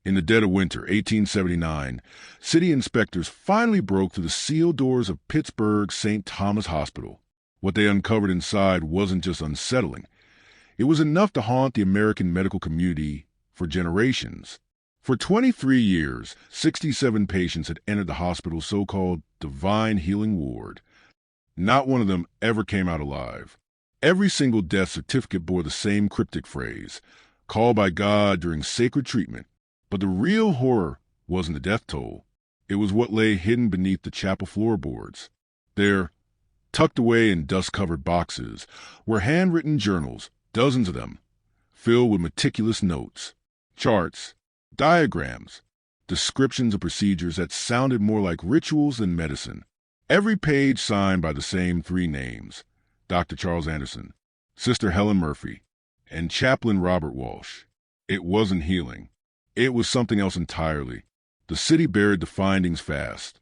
In the dead of winter, 1879, city inspectors finally broke through the sealed doors of Pittsburgh's St. Thomas Hospital. What they uncovered inside wasn't just unsettling. It was enough to haunt the American medical community for generations. For 23 years, 67 patients had entered the hospital's so-called divine healing ward. Not one of them ever came out alive. Every single death certificate bore the same cryptic phrase, called by God during sacred treatment. But the real horror wasn't the death toll. It was what lay hidden beneath the chapel floorboards. There, tucked away in dust-covered boxes, were handwritten journals, dozens of them, filled with meticulous notes, charts, diagrams, descriptions of procedures that sounded more like rituals than medicine. Every page signed by the same three names: Dr. Charles Anderson, Sister Helen Murphy, and Chaplain Robert Walsh. It wasn't healing. It was something else entirely. The city buried the findings fast.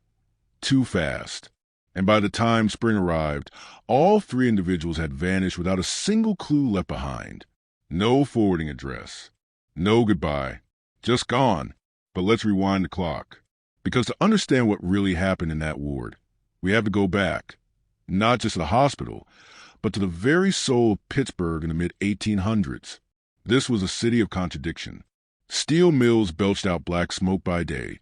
Too fast. And by the time spring arrived, all three individuals had vanished without a single clue left behind. No forwarding address. No goodbye. Just gone. But let's rewind the clock. Because to understand what really happened in that ward, we have to go back. Not just to the hospital, but to the very soul of Pittsburgh in the mid-1800s. This was a city of contradiction. Steel mills belched out black smoke by day,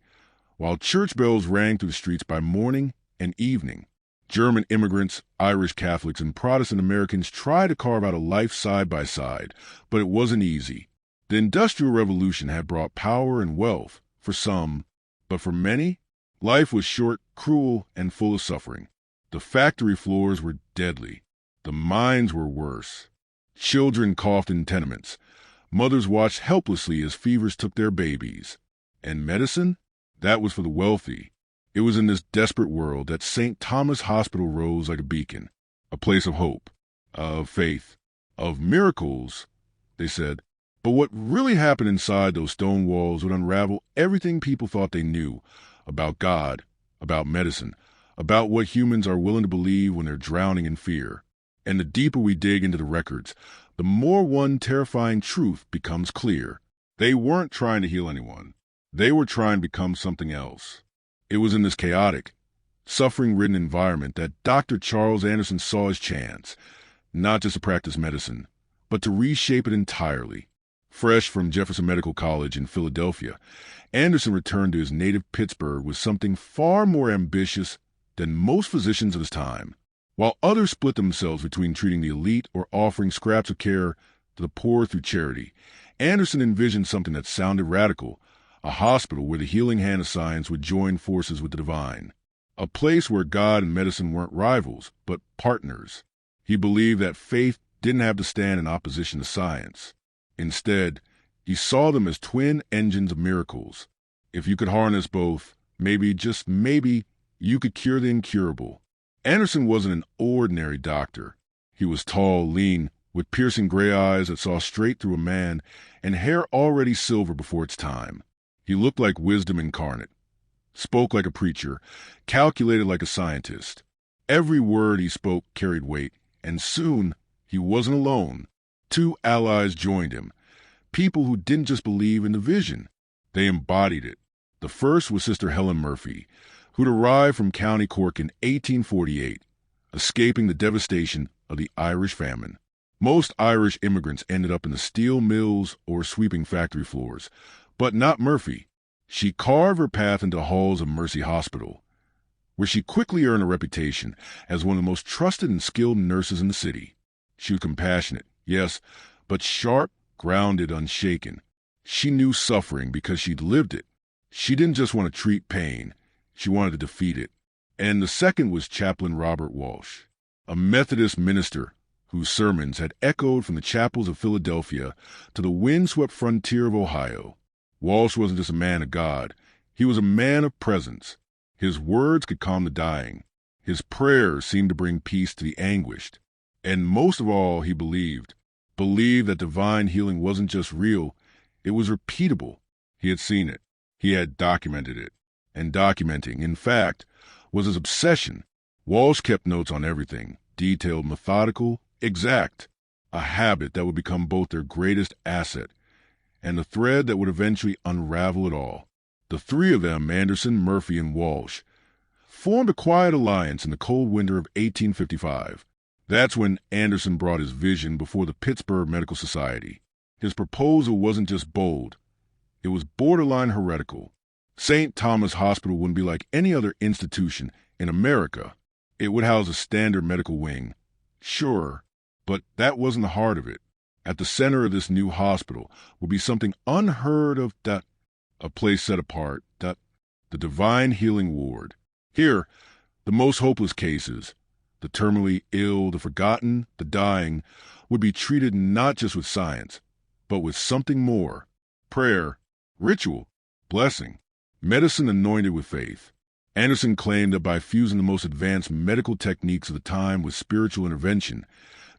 while church bells rang through the streets by morning and evening. German immigrants, Irish Catholics, and Protestant Americans tried to carve out a life side by side, but it wasn't easy. The Industrial Revolution had brought power and wealth for some, but for many, life was short, cruel, and full of suffering. The factory floors were deadly. The mines were worse. Children coughed in tenements. Mothers watched helplessly as fevers took their babies. And medicine? That was for the wealthy. It was in this desperate world that St. Thomas Hospital rose like a beacon, a place of hope, of faith, of miracles, they said. But what really happened inside those stone walls would unravel everything people thought they knew about God, about medicine, about what humans are willing to believe when they're drowning in fear. And the deeper we dig into the records, the more one terrifying truth becomes clear. They weren't trying to heal anyone. They were trying to become something else. It was in this chaotic, suffering-ridden environment that Dr. Charles Anderson saw his chance, not just to practice medicine, but to reshape it entirely. Fresh from Jefferson Medical College in Philadelphia, Anderson returned to his native Pittsburgh with something far more ambitious than most physicians of his time. While others split themselves between treating the elite or offering scraps of care to the poor through charity, Anderson envisioned something that sounded radical, a hospital where the healing hand of science would join forces with the divine, a place where God and medicine weren't rivals, but partners. He believed that faith didn't have to stand in opposition to science. Instead, he saw them as twin engines of miracles. If you could harness both, maybe, just maybe, you could cure the incurable. Anderson wasn't an ordinary doctor. He was tall, lean, with piercing gray eyes that saw straight through a man, and hair already silver before its time. He looked like wisdom incarnate, spoke like a preacher, calculated like a scientist. Every word he spoke carried weight, and soon he wasn't alone. Two allies joined him, people who didn't just believe in the vision, they embodied it. The first was Sister Helen Murphy, who'd arrived from County Cork in 1848, escaping the devastation of the Irish famine. Most Irish immigrants ended up in the steel mills or sweeping factory floors, but not Murphy. She carved her path into the halls of Mercy Hospital, where she quickly earned a reputation as one of the most trusted and skilled nurses in the city. She was compassionate, yes, but sharp, grounded, unshaken. She knew suffering because she'd lived it. She didn't just want to treat pain. She wanted to defeat it. And the second was Chaplain Robert Walsh, a Methodist minister whose sermons had echoed from the chapels of Philadelphia to the windswept frontier of Ohio. Walsh wasn't just a man of God. He was a man of presence. His words could calm the dying. His prayers seemed to bring peace to the anguished. And most of all, he believed that divine healing wasn't just real, it was repeatable. He had seen it. He had documented it. And documenting, in fact, was his obsession. Walsh kept notes on everything, detailed, methodical, exact, a habit that would become both their greatest asset and the thread that would eventually unravel it all. The three of them, Anderson, Murphy, and Walsh, formed a quiet alliance in the cold winter of 1855. That's when Anderson brought his vision before the Pittsburgh Medical Society. His proposal wasn't just bold, it was borderline heretical. St. Thomas Hospital wouldn't be like any other institution in America. It would house a standard medical wing. Sure, but that wasn't the heart of it. At the center of this new hospital would be something unheard of, a place set apart, the Divine Healing Ward. Here, the most hopeless cases, the terminally ill, the forgotten, the dying, would be treated not just with science, but with something more: prayer, ritual, blessing, medicine anointed with faith. Anderson claimed that by fusing the most advanced medical techniques of the time with spiritual intervention,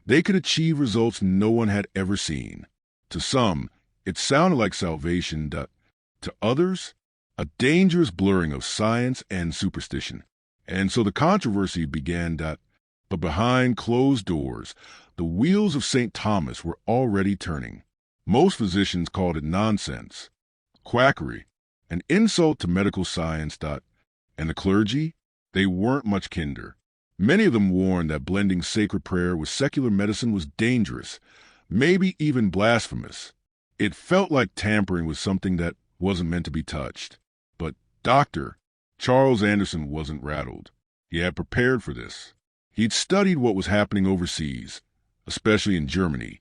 they could achieve results no one had ever seen. To some, it sounded like salvation. To others, a dangerous blurring of science and superstition. And so the controversy began. But behind closed doors, the wheels of St. Thomas were already turning. Most physicians called it nonsense, quackery, an insult to medical science. And the clergy? They weren't much kinder. Many of them warned that blending sacred prayer with secular medicine was dangerous, maybe even blasphemous. It felt like tampering with something that wasn't meant to be touched. But Dr. Charles Anderson wasn't rattled. He had prepared for this. He'd studied what was happening overseas, especially in Germany,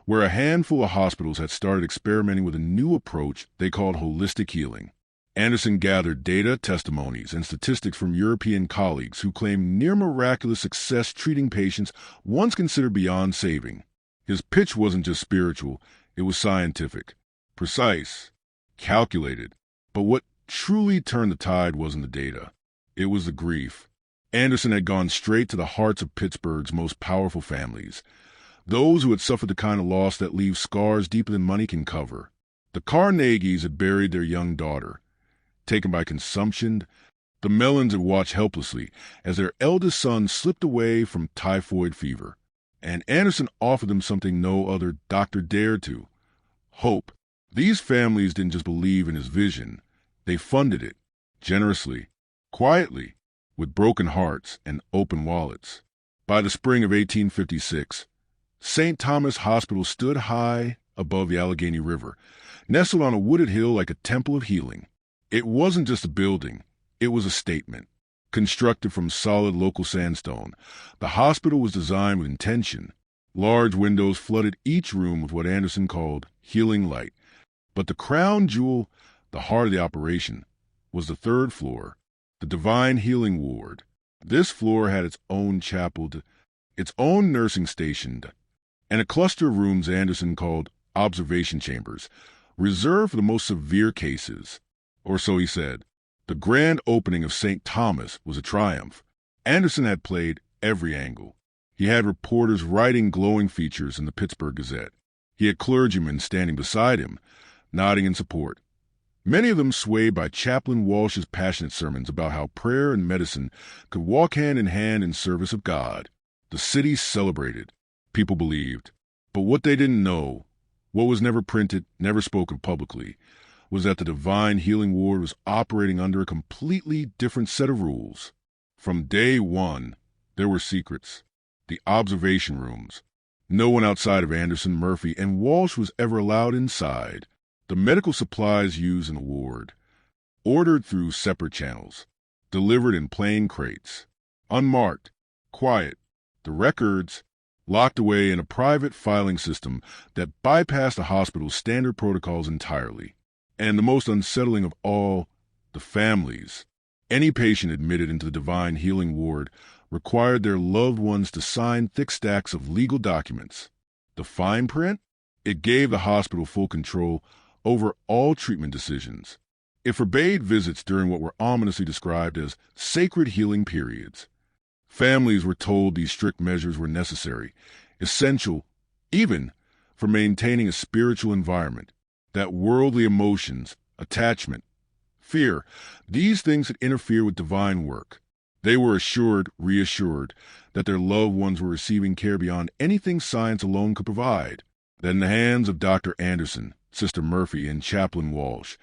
where a handful of hospitals had started experimenting with a new approach they called holistic healing. Anderson gathered data, testimonies, and statistics from European colleagues who claimed near-miraculous success treating patients once considered beyond saving. His pitch wasn't just spiritual, it was scientific, precise, calculated. But what truly turned the tide wasn't the data. It was the grief. Anderson had gone straight to the hearts of Pittsburgh's most powerful families, those who had suffered the kind of loss that leaves scars deeper than money can cover. The Carnegies had buried their young daughter, taken by consumption. The Mellons had watched helplessly as their eldest son slipped away from typhoid fever. And Anderson offered them something no other doctor dared to: hope. These families didn't just believe in his vision, they funded it, generously, quietly, with broken hearts and open wallets. By the spring of 1856, St. Thomas Hospital stood high above the Allegheny River, nestled on a wooded hill like a temple of healing. It wasn't just a building, it was a statement. Constructed from solid local sandstone, the hospital was designed with intention. Large windows flooded each room with what Anderson called healing light. But the crown jewel, the heart of the operation, was the third floor, the Divine Healing Ward. This floor had its own chapel, its own nursing station, and a cluster of rooms Anderson called observation chambers, reserved for the most severe cases. Or so he said. The grand opening of St. Thomas was a triumph. Anderson had played every angle. He had reporters writing glowing features in the Pittsburgh Gazette. He had clergymen standing beside him, nodding in support. Many of them swayed by Chaplain Walsh's passionate sermons about how prayer and medicine could walk hand in hand in service of God. The city celebrated. People believed. But what they didn't know, what was never printed, never spoken publicly, was that the Divine Healing Ward was operating under a completely different set of rules. From day one, there were secrets. The observation rooms. No one outside of Anderson, Murphy, and Walsh was ever allowed inside. The medical supplies used in the ward, ordered through separate channels, delivered in plain crates, unmarked, quiet. The records, locked away in a private filing system that bypassed the hospital's standard protocols entirely. And the most unsettling of all, the families. Any patient admitted into the Divine Healing Ward required their loved ones to sign thick stacks of legal documents. The fine print? It gave the hospital full control over all treatment decisions. It forbade visits during what were ominously described as sacred healing periods. Families were told these strict measures were necessary, essential, even for maintaining a spiritual environment. That worldly emotions, attachment, fear, these things that interfere with divine work. They were reassured, that their loved ones were receiving care beyond anything science alone could provide. That in the hands of Dr. Anderson, Sister Murphy and Chaplain Walsh.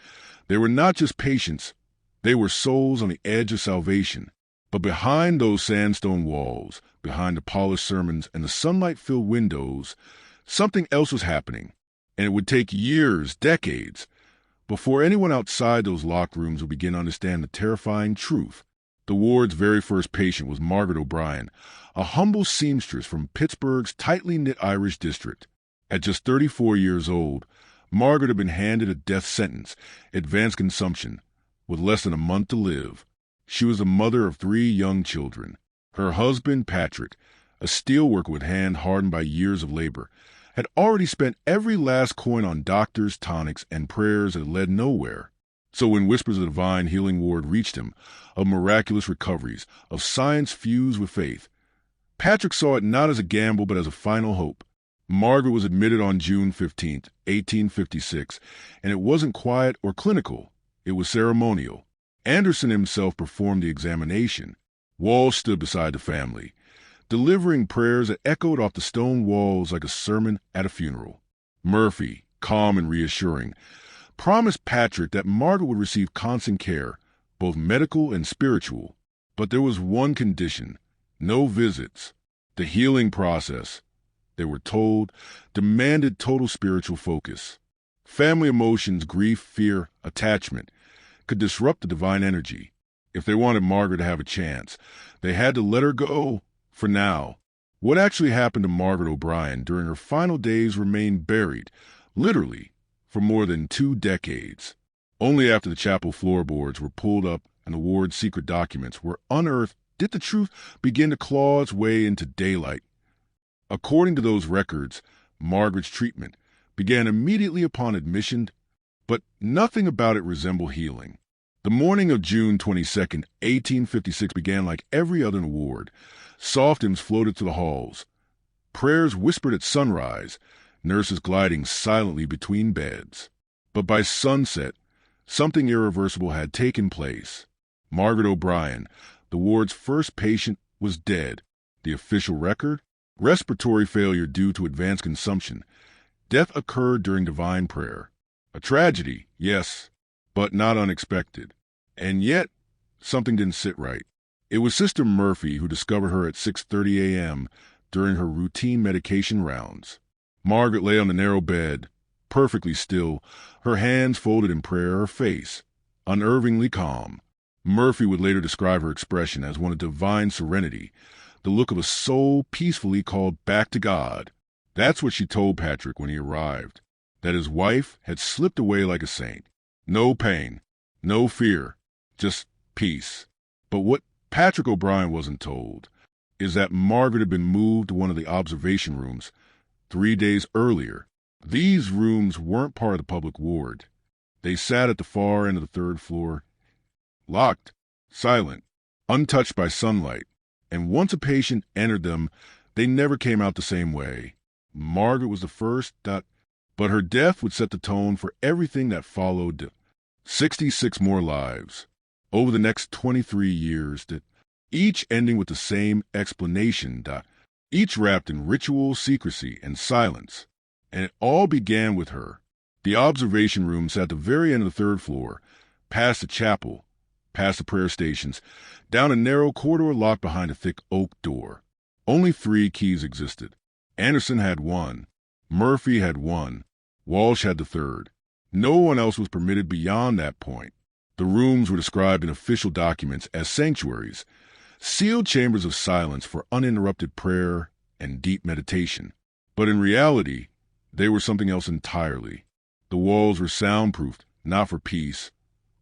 They were not just patients, they were souls on the edge of salvation. But behind those sandstone walls, behind the polished sermons and the sunlight-filled windows, something else was happening. And it would take years, decades, before anyone outside those locked rooms would begin to understand the terrifying truth. The ward's very first patient was Margaret O'Brien, a humble seamstress from Pittsburgh's tightly knit Irish district. At just 34 years old, Margaret had been handed a death sentence, advanced consumption, with less than a month to live. She was the mother of 3 young children. Her husband, Patrick, a steelworker with hand hardened by years of labor, had already spent every last coin on doctors, tonics, and prayers that led nowhere. So when whispers of the divine healing ward reached him, of miraculous recoveries, of science fused with faith, Patrick saw it not as a gamble but as a final hope. Margaret was admitted on June 15, 1856, and it wasn't quiet or clinical. It was ceremonial. Anderson himself performed the examination. Walsh stood beside the family, delivering prayers that echoed off the stone walls like a sermon at a funeral. Murphy, calm and reassuring, promised Patrick that Margaret would receive constant care, both medical and spiritual. But there was one condition: no visits. The healing process, they were told, demanded total spiritual focus. Family emotions, grief, fear, attachment, could disrupt the divine energy. If they wanted Margaret to have a chance, they had to let her go for now. What actually happened to Margaret O'Brien during her final days remained buried, literally, for more than 2 decades. Only after the chapel floorboards were pulled up and the ward's secret documents were unearthed did the truth begin to claw its way into daylight. According to those records, Margaret's treatment began immediately upon admission, but nothing about it resembled healing. The morning of June 22, 1856 began like every other in the ward. Soft hymns floated through the halls. Prayers whispered at sunrise, nurses gliding silently between beds. But by sunset, something irreversible had taken place. Margaret O'Brien, the ward's first patient, was dead. The official record? Respiratory failure due to advanced consumption. Death occurred during divine prayer. A tragedy, yes, but not unexpected. And yet, something didn't sit right. It was Sister Murphy who discovered her at 6:30 a.m. during her routine medication rounds. Margaret lay on the narrow bed, perfectly still, her hands folded in prayer, her face unnervingly calm. Murphy would later describe her expression as one of divine serenity, the look of a soul peacefully called back to God. That's what she told Patrick when he arrived, that his wife had slipped away like a saint. No pain, no fear, just peace. But what Patrick O'Brien wasn't told is that Margaret had been moved to one of the observation rooms 3 days earlier. These rooms weren't part of the public ward. They sat at the far end of the 3rd floor, locked, silent, untouched by sunlight. And once a patient entered them, they never came out the same way. Margaret was the first, but her death would set the tone for everything that followed. 66 more lives over the next 23 years, each ending with the same explanation, each wrapped in ritual, secrecy, and silence. And it all began with her. The observation room sat at the very end of the 3rd floor, past the chapel, past the prayer stations, down a narrow corridor locked behind a thick oak door. Only 3 keys existed. Anderson had 1. Murphy had 1. Walsh had the 3rd. No one else was permitted beyond that point. The rooms were described in official documents as sanctuaries, sealed chambers of silence for uninterrupted prayer and deep meditation. But in reality, they were something else entirely. The walls were soundproofed, not for peace,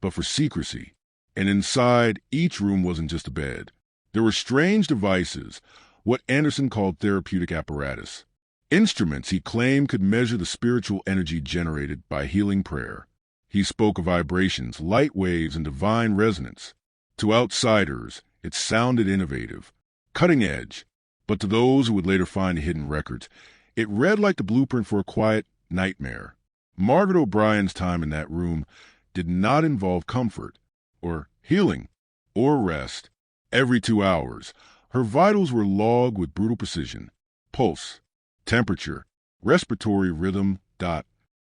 but for secrecy. And inside, each room wasn't just a bed. There were strange devices, what Anderson called therapeutic apparatus. Instruments he claimed could measure the spiritual energy generated by healing prayer. He spoke of vibrations, light waves, and divine resonance. To outsiders, it sounded innovative, cutting edge. But to those who would later find the hidden records, it read like the blueprint for a quiet nightmare. Margaret O'Brien's time in that room did not involve comfort, or healing, or rest. Every 2 hours, her vitals were logged with brutal precision. Pulse, temperature, respiratory rhythm,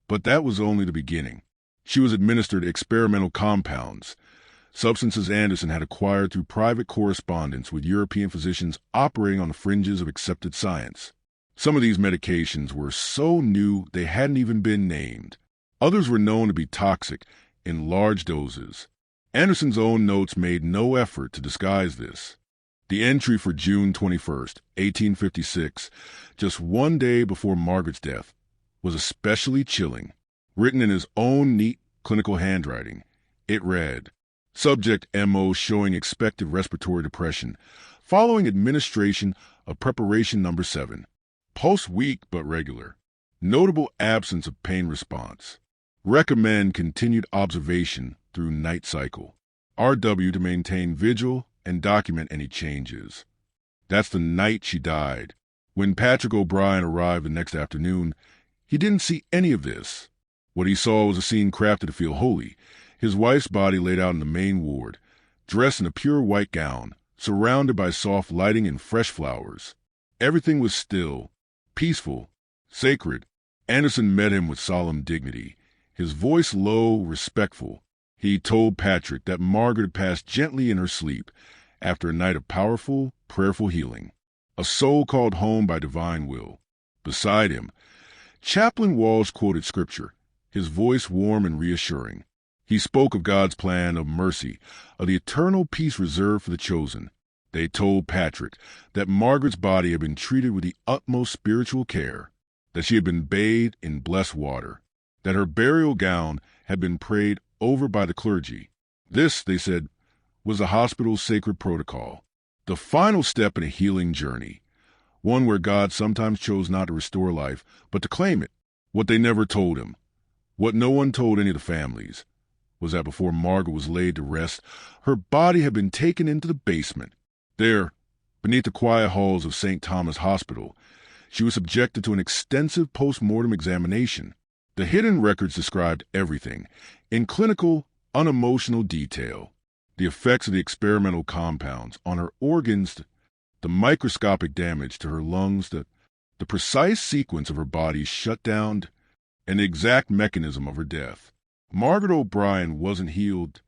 But that was only the beginning. She was administered experimental compounds, substances Anderson had acquired through private correspondence with European physicians operating on the fringes of accepted science. Some of these medications were so new they hadn't even been named. Others were known to be toxic in large doses. Anderson's own notes made no effort to disguise this. The entry for June 21st, 1856, just one day before Margaret's death, was especially chilling. Written in his own neat clinical handwriting, it read, "Subject MO showing expected respiratory depression, following administration of preparation number 7. Pulse weak but regular. Notable absence of pain response. Recommend continued observation through night cycle. RW to maintain vigil and document any changes." That's the night she died. When Patrick O'Brien arrived the next afternoon, he didn't see any of this. What he saw was a scene crafted to feel holy. His wife's body laid out in the main ward, dressed in a pure white gown, surrounded by soft lighting and fresh flowers. Everything was still, peaceful, sacred. Anderson met him with solemn dignity, his voice low, respectful. He told Patrick that Margaret had passed gently in her sleep after a night of powerful, prayerful healing. A soul called home by divine will. Beside him, Chaplain Walsh quoted scripture, his voice warm and reassuring. He spoke of God's plan of mercy, of the eternal peace reserved for the chosen. They told Patrick that Margaret's body had been treated with the utmost spiritual care, that she had been bathed in blessed water, that her burial gown had been prayed over by the clergy. This, they said, was the hospital's sacred protocol, the final step in a healing journey, one where God sometimes chose not to restore life, but to claim it. What they never told him, what no one told any of the families, was that before Margaret was laid to rest, her body had been taken into the basement. There, beneath the quiet halls of St. Thomas Hospital, she was subjected to an extensive post-mortem examination. The hidden records described everything, in clinical, unemotional detail. The effects of the experimental compounds on her organs, the microscopic damage to her lungs, the precise sequence of her body's shutdown, and the exact mechanism of her death. Margaret O'Brien wasn't healed.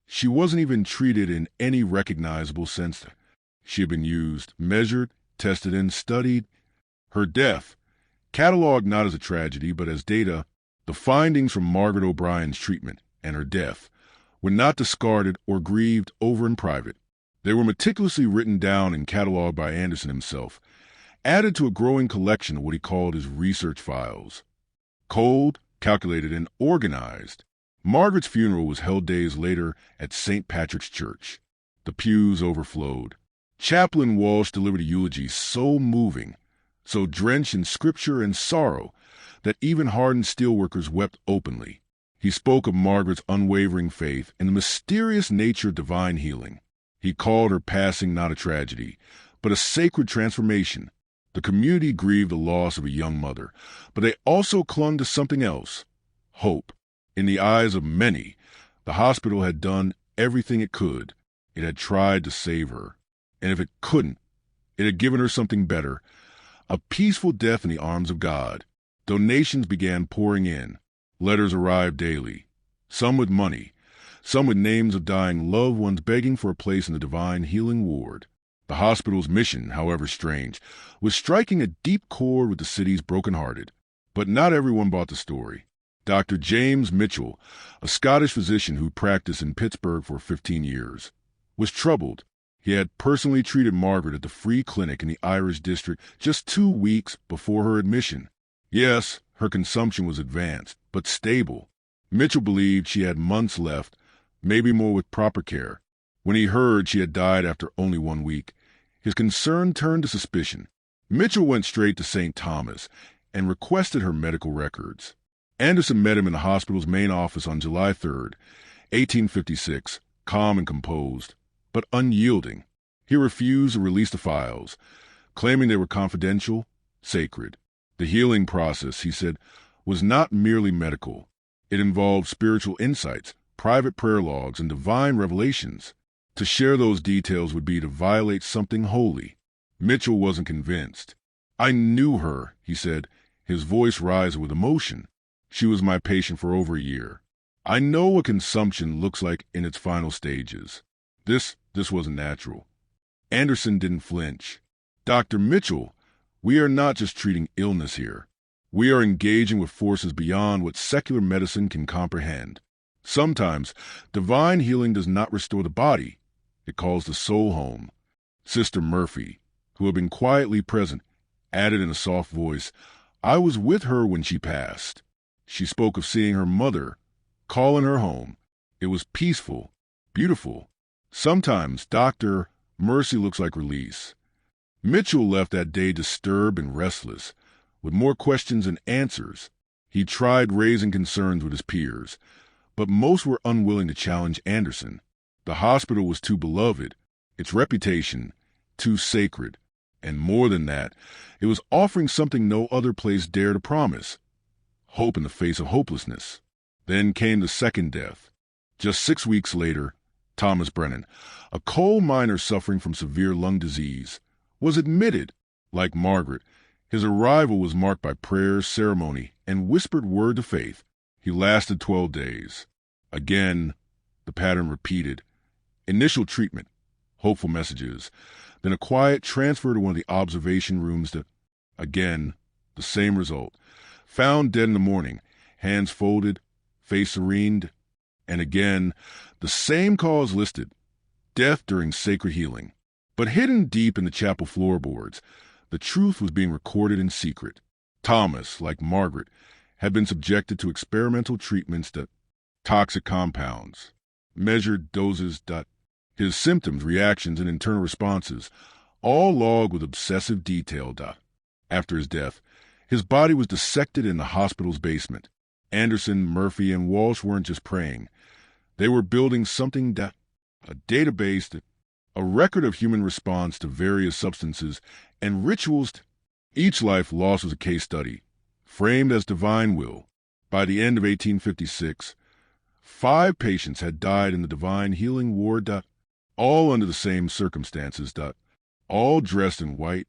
She wasn't even treated in any recognizable sense. She had been used, measured, tested, and studied. Her death, cataloged not as a tragedy but as data, the findings from Margaret O'Brien's treatment and her death were not discarded or grieved over in private. They were meticulously written down and cataloged by Anderson himself, added to a growing collection of what he called his research files. Cold, calculated, and organized, Margaret's funeral was held days later at St. Patrick's Church. The pews overflowed. Chaplain Walsh delivered a eulogy so moving, so drenched in scripture and sorrow, that even hardened steelworkers wept openly. He spoke of Margaret's unwavering faith in the mysterious nature of divine healing. He called her passing not a tragedy, but a sacred transformation. The community grieved the loss of a young mother, but they also clung to something else, hope. In the eyes of many, the hospital had done everything it could. It had tried to save her. And if it couldn't, it had given her something better, a peaceful death in the arms of God. Donations began pouring in. Letters arrived daily, some with money, some with names of dying loved ones begging for a place in the divine healing ward. The hospital's mission, however strange, was striking a deep chord with the city's brokenhearted. But not everyone bought the story. Dr. James Mitchell, a Scottish physician who practiced in Pittsburgh for 15 years, was troubled. He had personally treated Margaret at the free clinic in the Irish district just 2 weeks before her admission. Yes, her consumption was advanced, but stable. Mitchell believed she had months left, maybe more with proper care. When he heard she had died after only 1 week, his concern turned to suspicion. Mitchell went straight to St. Thomas and requested her medical records. Anderson met him in the hospital's main office on July 3rd, 1856, calm and composed, but unyielding. He refused to release the files, claiming they were confidential, sacred. The healing process, he said, was not merely medical. It involved spiritual insights, private prayer logs, and divine revelations. To share those details would be to violate something holy. Mitchell wasn't convinced. "I knew her," he said, his voice rising with emotion. She was my patient for over a year. I know what consumption looks like in its final stages. This wasn't natural. Anderson didn't flinch. Dr. Mitchell, we are not just treating illness here. We are engaging with forces beyond what secular medicine can comprehend. Sometimes, divine healing does not restore the body. It calls the soul home. Sister Murphy, who had been quietly present, added in a soft voice, I was with her when she passed. She spoke of seeing her mother, calling her home. It was peaceful, beautiful. Sometimes, Dr. Mercy looks like release. Mitchell left that day disturbed and restless, with more questions than answers. He tried raising concerns with his peers, but most were unwilling to challenge Anderson. The hospital was too beloved, its reputation too sacred, and more than that, it was offering something no other place dared to promise: hope in the face of hopelessness. Then came the second death. Just 6 weeks later, Thomas Brennan, a coal miner suffering from severe lung disease, was admitted. Like Margaret, his arrival was marked by prayer, ceremony, and whispered word of faith. He lasted 12 days. Again, the pattern repeated. Initial treatment, hopeful messages, then a quiet transfer to one of the observation rooms that, again, the same result. Found dead in the morning, hands folded, face serened, and again, the same cause listed, death during sacred healing. But hidden deep in the chapel floorboards, the truth was being recorded in secret. Thomas, like Margaret, had been subjected to experimental treatments that toxic compounds, measured doses. His symptoms, reactions, and internal responses, all logged with obsessive detail. After his death, his body was dissected in the hospital's basement. Anderson, Murphy, and Walsh weren't just praying. They were building something, a database, a record of human response to various substances and rituals. Each life lost was a case study, framed as divine will. By the end of 1856, 5 patients had died in the divine healing ward, all under the same circumstances, all dressed in white,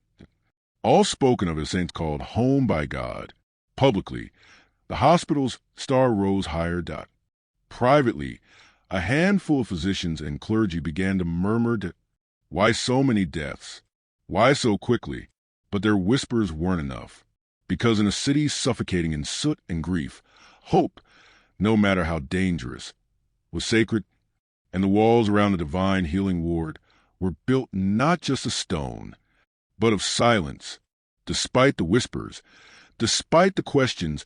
all spoken of as saints called home by God. Publicly, the hospital's star rose higher. Privately, a handful of physicians and clergy began to murmur, why so many deaths? Why so quickly? But their whispers weren't enough, because in a city suffocating in soot and grief, hope, no matter how dangerous, was sacred, and the walls around the divine healing ward were built not just of stone, but of silence. Despite the whispers, despite the questions,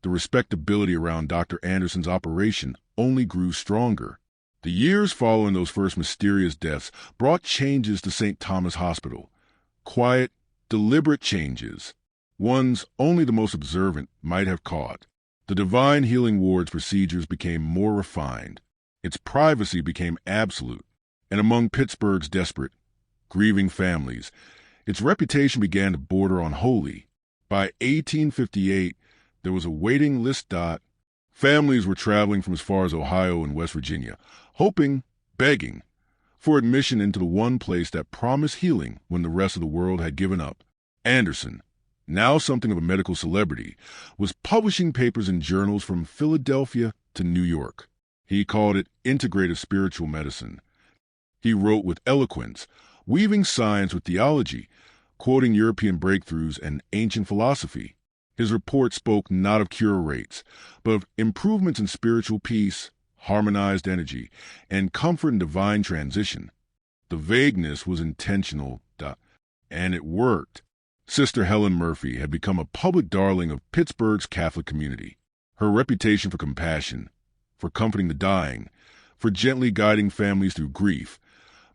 the respectability around Dr. Anderson's operation only grew stronger. The years following those first mysterious deaths brought changes to St. Thomas Hospital. Quiet, deliberate changes, ones only the most observant might have caught. The divine healing ward's procedures became more refined. Its privacy became absolute, and among Pittsburgh's desperate, grieving families, its reputation began to border on holy. By 1858, there was a waiting list. Families were traveling from as far as Ohio and West Virginia, hoping, begging, for admission into the one place that promised healing when the rest of the world had given up. Anderson, now something of a medical celebrity, was publishing papers in journals from Philadelphia to New York. He called it integrative spiritual medicine. He wrote with eloquence, weaving science with theology, quoting European breakthroughs and ancient philosophy. His report spoke not of cure rates, but of improvements in spiritual peace, harmonized energy, and comfort in divine transition. The vagueness was intentional, and it worked. Sister Helen Murphy had become a public darling of Pittsburgh's Catholic community. Her reputation for compassion, for comforting the dying, for gently guiding families through grief,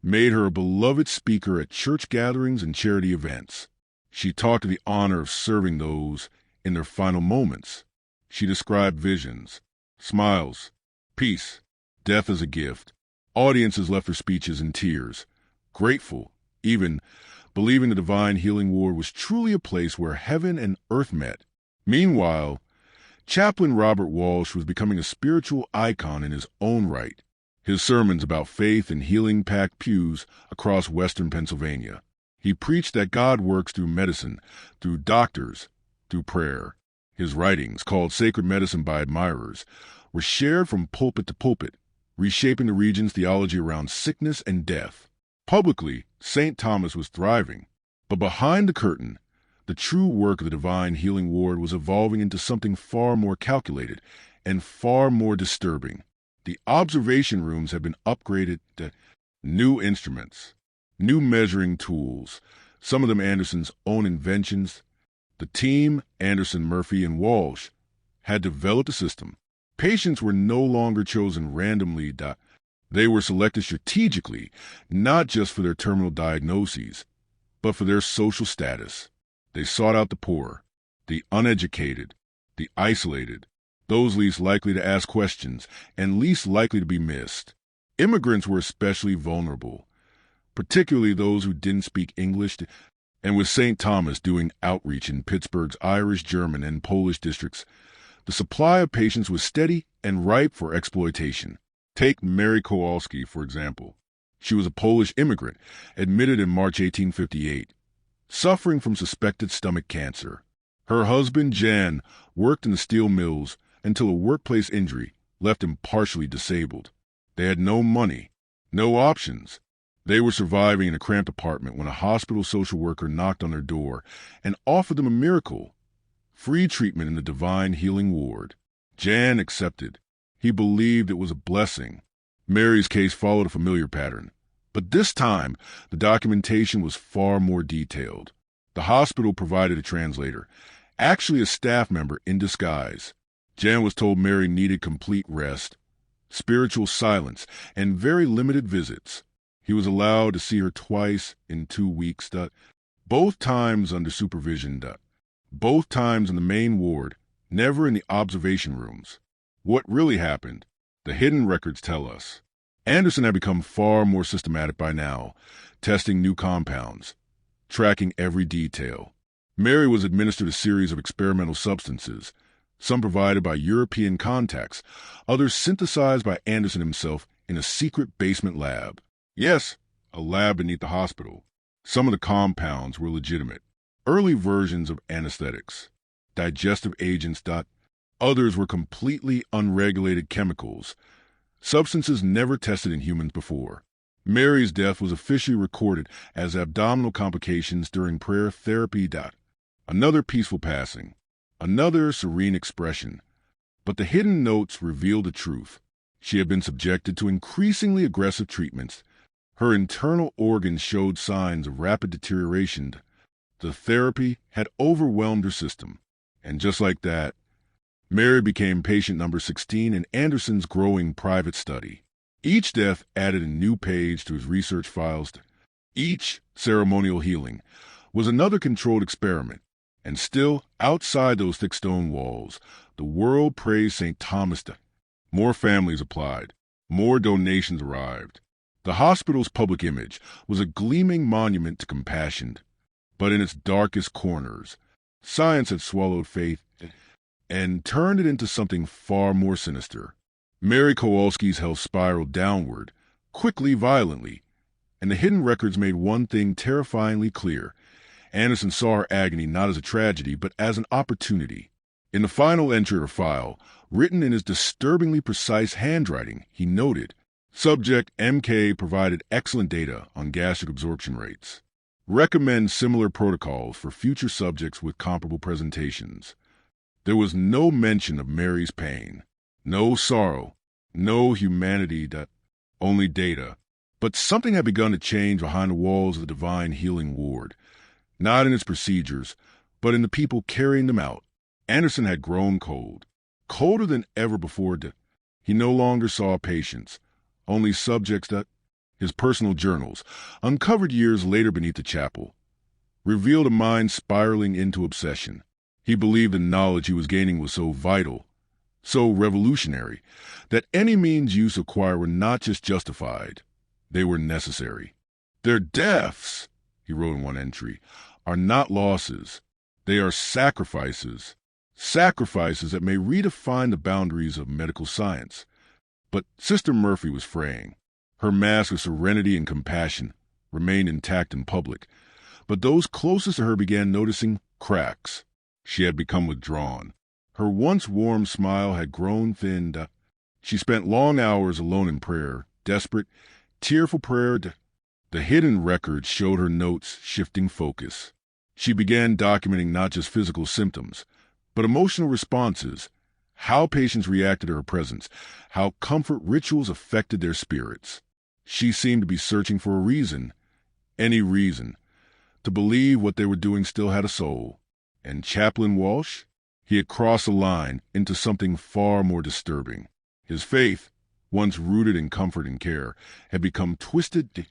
made her a beloved speaker at church gatherings and charity events. She talked of the honor of serving those in their final moments. She described visions, smiles, peace, death as a gift. Audiences left her speeches in tears, grateful, even believing the divine healing ward was truly a place where heaven and earth met. Meanwhile, Chaplain Robert Walsh was becoming a spiritual icon in his own right. His sermons about faith and healing packed pews across western Pennsylvania. He preached that God works through medicine, through doctors, through prayer. His writings, called sacred medicine by admirers, were shared from pulpit to pulpit, reshaping the region's theology around sickness and death. Publicly, St. Thomas was thriving, but behind the curtain, the true work of the Divine Healing Ward was evolving into something far more calculated and far more disturbing. The observation rooms had been upgraded to new instruments, new measuring tools, some of them Anderson's own inventions. The team, Anderson, Murphy, and Walsh, had developed a system. Patients were no longer chosen randomly. They were selected strategically, not just for their terminal diagnoses, but for their social status. They sought out the poor, the uneducated, the isolated, those least likely to ask questions and least likely to be missed. Immigrants were especially vulnerable, particularly those who didn't speak English. And with St. Thomas doing outreach in Pittsburgh's Irish, German, and Polish districts, the supply of patients was steady and ripe for exploitation. Take Mary Kowalski, for example. She was a Polish immigrant, admitted in March 1858, suffering from suspected stomach cancer. Her husband, Jan, worked in the steel mills until a workplace injury left him partially disabled. They had no money, no options. They were surviving in a cramped apartment when a hospital social worker knocked on their door and offered them a miracle: free treatment in the Divine Healing Ward. Jan accepted. He believed it was a blessing. Mary's case followed a familiar pattern, but this time the documentation was far more detailed. The hospital provided a translator, actually a staff member in disguise. Jan was told Mary needed complete rest, spiritual silence, and very limited visits. He was allowed to see her twice in 2 weeks, both times under supervision, both times in the main ward, never in the observation rooms. What really happened, the hidden records tell us. Anderson had become far more systematic by now, testing new compounds, tracking every detail. Mary was administered a series of experimental substances, some provided by European contacts, others synthesized by Anderson himself in a secret basement lab. Yes, a lab beneath the hospital. Some of the compounds were legitimate, early versions of anesthetics, digestive agents. Others were completely unregulated chemicals, substances never tested in humans before. Mary's death was officially recorded as abdominal complications during prayer therapy. Another peaceful passing, another serene expression. But the hidden notes revealed the truth. She had been subjected to increasingly aggressive treatments. Her internal organs showed signs of rapid deterioration. The therapy had overwhelmed her system. And just like that, Mary became patient number 16 in Anderson's growing private study. Each death added a new page to his research files. Each ceremonial healing was another controlled experiment. And still, outside those thick stone walls, the world praised St. Thomas. More families applied. More donations arrived. The hospital's public image was a gleaming monument to compassion. But in its darkest corners, science had swallowed faith and turned it into something far more sinister. Mary Kowalski's health spiraled downward, quickly, violently, and the hidden records made one thing terrifyingly clear. Anderson saw her agony not as a tragedy, but as an opportunity. In the final entry of her file, written in his disturbingly precise handwriting, he noted, "Subject MK provided excellent data on gastric absorption rates. Recommend similar protocols for future subjects with comparable presentations." There was no mention of Mary's pain, no sorrow, no humanity, only data. But something had begun to change behind the walls of the Divine Healing Ward, not in its procedures, but in the people carrying them out. Anderson had grown cold, colder than ever before. He no longer saw patients, only subjects. His personal journals, uncovered years later beneath the chapel, revealed a mind spiraling into obsession. He believed the knowledge he was gaining was so vital, so revolutionary, that any means used to acquire were not just justified, they were necessary. "Their deaths," he wrote in one entry, "are not losses. They are sacrifices. Sacrifices that may redefine the boundaries of medical science." But Sister Murphy was fraying. Her mask of serenity and compassion remained intact in public, but those closest to her began noticing cracks. She had become withdrawn. Her once warm smile had grown thin. She spent long hours alone in prayer, desperate, tearful prayer. The hidden records showed her notes shifting focus. She began documenting not just physical symptoms, but emotional responses, how patients reacted to her presence, how comfort rituals affected their spirits. She seemed to be searching for a reason, any reason, to believe what they were doing still had a soul. And Chaplain Walsh? He had crossed a line into something far more disturbing. His faith, once rooted in comfort and care, had become twisted.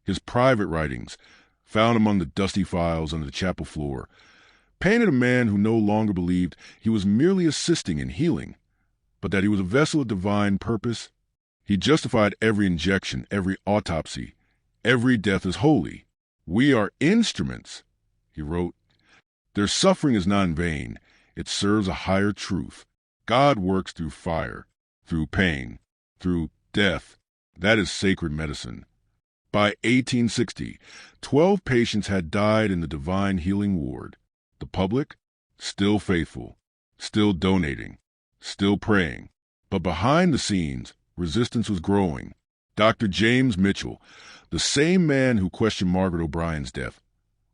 His private writings, found among the dusty files under the chapel floor, painted a man who no longer believed he was merely assisting in healing, but that he was a vessel of divine purpose. He justified every injection, every autopsy, every death as holy. "We are instruments," he wrote. "Their suffering is not in vain. It serves a higher truth. God works through fire, through pain, through death. That is sacred medicine." By 1860, 12 patients had died in the divine healing ward. The public, still faithful, still donating, still praying. But behind the scenes, resistance was growing. Dr. James Mitchell, the same man who questioned Margaret O'Brien's death,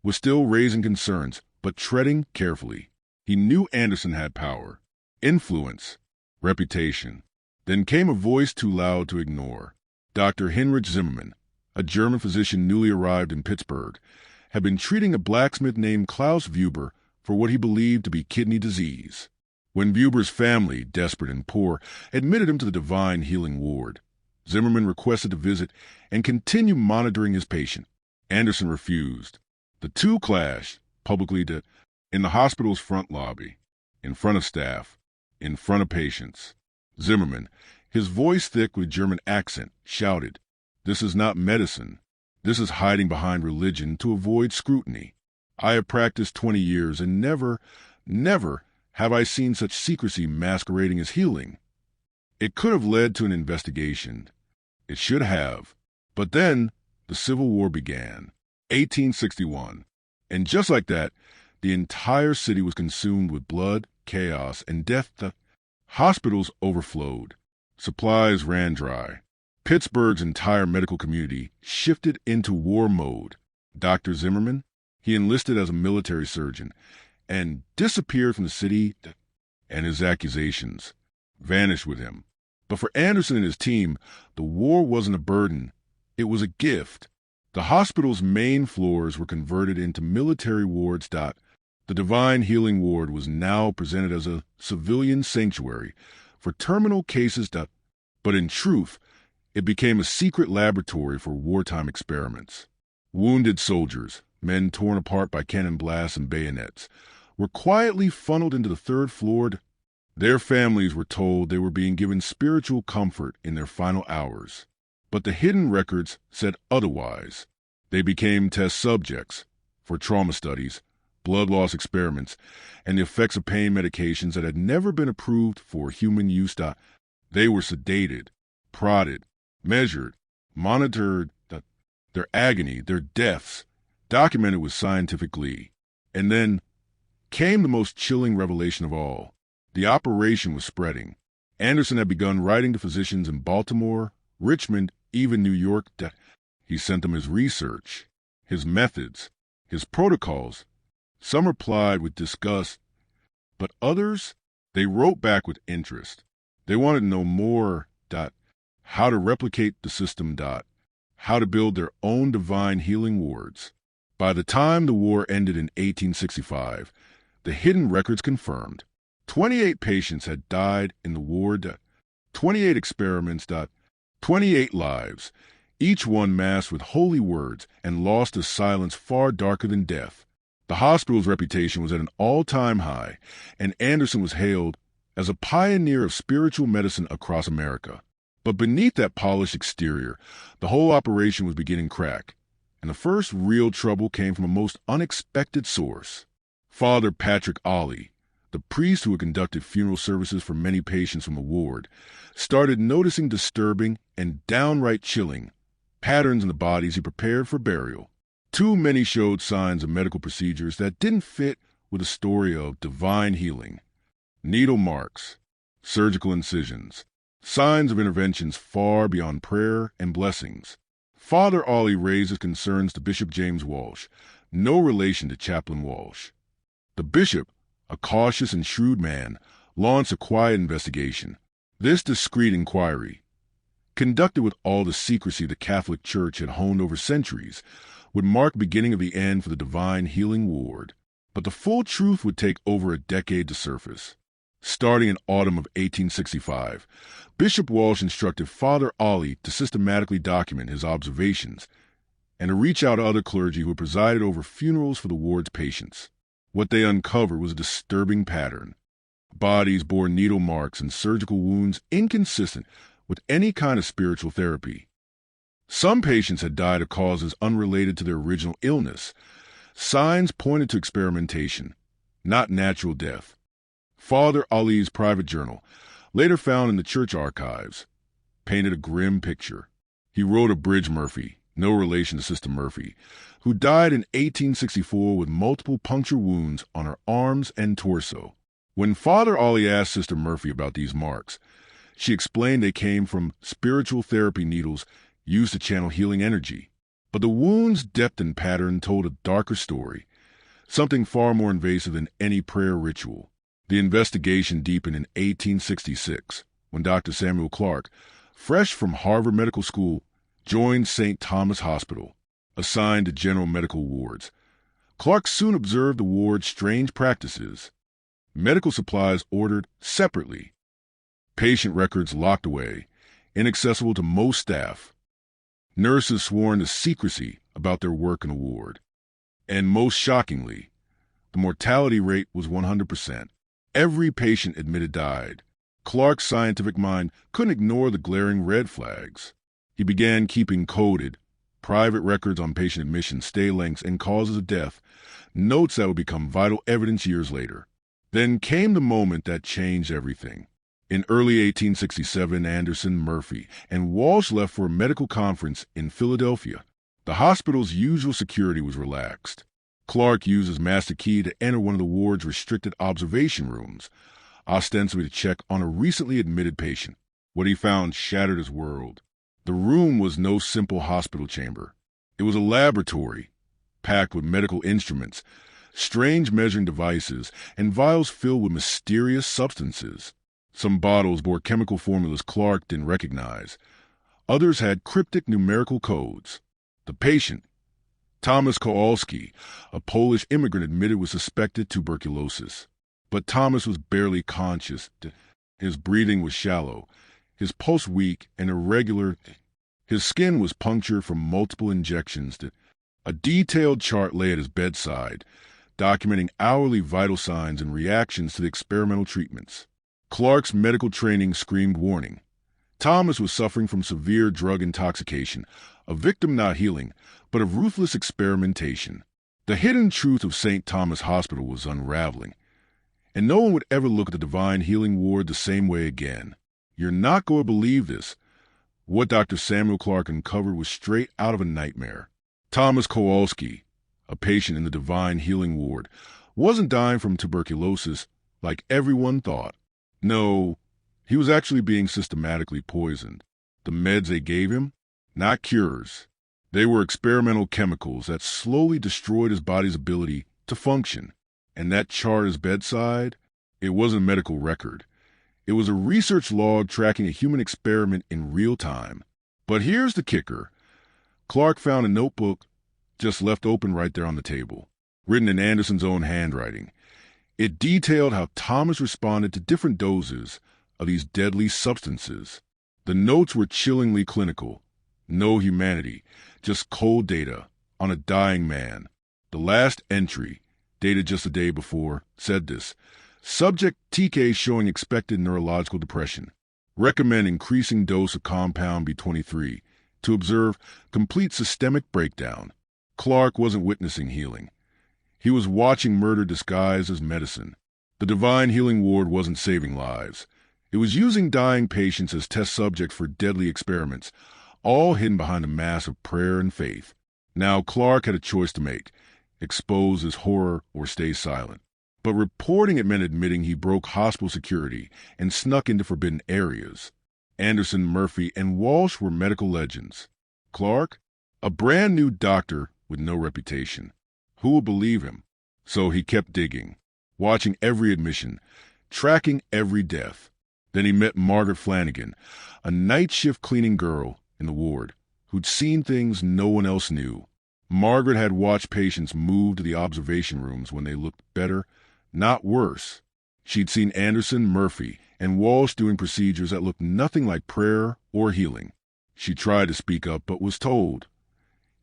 was still raising concerns, but treading carefully. He knew Anderson had power, influence, reputation. Then came a voice too loud to ignore. Dr. Heinrich Zimmermann, a German physician newly arrived in Pittsburgh, had been treating a blacksmith named Klaus Wuber for what he believed to be kidney disease. When Wuber's family, desperate and poor, admitted him to the divine healing ward, Zimmermann requested to visit and continue monitoring his patient. Anderson refused. The two clashed publicly in the hospital's front lobby, in front of staff, in front of patients. Zimmermann, his voice thick with German accent, shouted, "This is not medicine. This is hiding behind religion to avoid scrutiny. I have practiced 20 years and never have I seen such secrecy masquerading as healing." It could have led to an investigation. It should have. But then the Civil War began, 1861. And just like that, the entire city was consumed with blood, chaos, and death. The hospitals overflowed. Supplies ran dry. Pittsburgh's entire medical community shifted into war mode. Dr. Zimmermann, he enlisted as a military surgeon and disappeared from the city, and his accusations vanished with him. But for Anderson and his team, the war wasn't a burden. It was a gift. The hospital's main floors were converted into military wards. The Divine Healing Ward was now presented as a civilian sanctuary for terminal cases. But in truth, it became a secret laboratory for wartime experiments. Wounded soldiers, men torn apart by cannon blasts and bayonets, were quietly funneled into the third floor. Their families were told they were being given spiritual comfort in their final hours. But the hidden records said otherwise. They became test subjects for trauma studies, blood loss experiments, and the effects of pain medications that had never been approved for human use. They were sedated, prodded, measured, monitored, their agony, their deaths, documented with scientific glee. And then came the most chilling revelation of all. The operation was spreading. Anderson had begun writing to physicians in Baltimore, Richmond, even New York. He sent them his research, his methods, his protocols. Some replied with disgust, but others, they wrote back with interest. They wanted to know more. How to replicate the system. How to build their own divine healing wards. By the time the war ended in 1865, the hidden records confirmed 28 patients had died in the ward, 28 experiments, 28 lives, each one masked with holy words and lost to silence far darker than death. The hospital's reputation was at an all-time high, and Anderson was hailed as a pioneer of spiritual medicine across America. But beneath that polished exterior, the whole operation was beginning to crack, and the first real trouble came from a most unexpected source. Father Patrick Ollie, the priest who had conducted funeral services for many patients from the ward, started noticing disturbing and downright chilling patterns in the bodies he prepared for burial. Too many showed signs of medical procedures that didn't fit with a story of divine healing. Needle marks, surgical incisions, signs of interventions far beyond prayer and blessings. Father Ollie raised his concerns to Bishop James Walsh, no relation to Chaplain Walsh. The bishop, a cautious and shrewd man, launched a quiet investigation. This discreet inquiry, conducted with all the secrecy the Catholic Church had honed over centuries, would mark the beginning of the end for the Divine Healing Ward. But the full truth would take over a decade to surface. Starting in autumn of 1865, Bishop Walsh instructed Father Ollie to systematically document his observations and to reach out to other clergy who had presided over funerals for the ward's patients. What they uncovered was a disturbing pattern. Bodies bore needle marks and surgical wounds inconsistent with any kind of spiritual therapy. Some patients had died of causes unrelated to their original illness. Signs pointed to experimentation, not natural death. Father Ollie's private journal, later found in the church archives, painted a grim picture. He wrote of Bridge Murphy, no relation to Sister Murphy, who died in 1864 with multiple puncture wounds on her arms and torso. When Father Ollie asked Sister Murphy about these marks, she explained they came from spiritual therapy needles used to channel healing energy. But the wound's depth and pattern told a darker story, something far more invasive than any prayer ritual. The investigation deepened in 1866, when Dr. Samuel Clark, fresh from Harvard Medical School, joined St. Thomas Hospital, assigned to general medical wards. Clark soon observed the ward's strange practices. Medical supplies ordered separately, patient records locked away, inaccessible to most staff, nurses sworn to secrecy about their work in the ward. And most shockingly, the mortality rate was 100%. Every patient admitted died. Clark's scientific mind couldn't ignore the glaring red flags. He began keeping coded, private records on patient admissions, stay lengths, and causes of death, notes that would become vital evidence years later. Then came the moment that changed everything. In early 1867, Anderson, Murphy, and Walsh left for a medical conference in Philadelphia. The hospital's usual security was relaxed. Clark used his master key to enter one of the ward's restricted observation rooms, ostensibly to check on a recently admitted patient. What he found shattered his world. The room was no simple hospital chamber. It was a laboratory, packed with medical instruments, strange measuring devices, and vials filled with mysterious substances. Some bottles bore chemical formulas Clark didn't recognize. Others had cryptic numerical codes. The patient, Thomas Kowalski, a Polish immigrant, admitted was suspected tuberculosis. But Thomas was barely conscious. His breathing was shallow, his pulse weak and irregular. His skin was punctured from multiple injections. A detailed chart lay at his bedside, documenting hourly vital signs and reactions to the experimental treatments. Clark's medical training screamed warning. Thomas was suffering from severe drug intoxication, a victim not healing, but of ruthless experimentation. The hidden truth of St. Thomas Hospital was unraveling, and no one would ever look at the Divine Healing Ward the same way again. You're not going to believe this. What Dr. Samuel Clark uncovered was straight out of a nightmare. Thomas Kowalski, a patient in the Divine Healing Ward, wasn't dying from tuberculosis like everyone thought. No, he was actually being systematically poisoned. The meds they gave him, not cures. They were experimental chemicals that slowly destroyed his body's ability to function. And that chart at his bedside, it wasn't a medical record. It was a research log tracking a human experiment in real time. But here's the kicker. Clark found a notebook just left open right there on the table, written in Anderson's own handwriting. It detailed how Thomas responded to different doses of these deadly substances. The notes were chillingly clinical. No humanity, just cold data on a dying man. The last entry, dated just a day before, said this: subject TK showing expected neurological depression. Recommend increasing dose of compound B23 to observe complete systemic breakdown. Clark wasn't witnessing healing. He was watching murder disguised as medicine. The Divine Healing Ward wasn't saving lives. It was using dying patients as test subjects for deadly experiments, all hidden behind a mask of prayer and faith. Now Clark had a choice to make: expose his horror or stay silent. But reporting it meant admitting he broke hospital security and snuck into forbidden areas. Anderson, Murphy, and Walsh were medical legends. Clark, a brand new doctor with no reputation. Who would believe him? So he kept digging, watching every admission, tracking every death. Then he met Margaret Flanagan, a night shift cleaning girl in the ward, who'd seen things no one else knew. Margaret had watched patients move to the observation rooms when they looked better, not worse. She'd seen Anderson, Murphy, and Walsh doing procedures that looked nothing like prayer or healing. She tried to speak up but was told,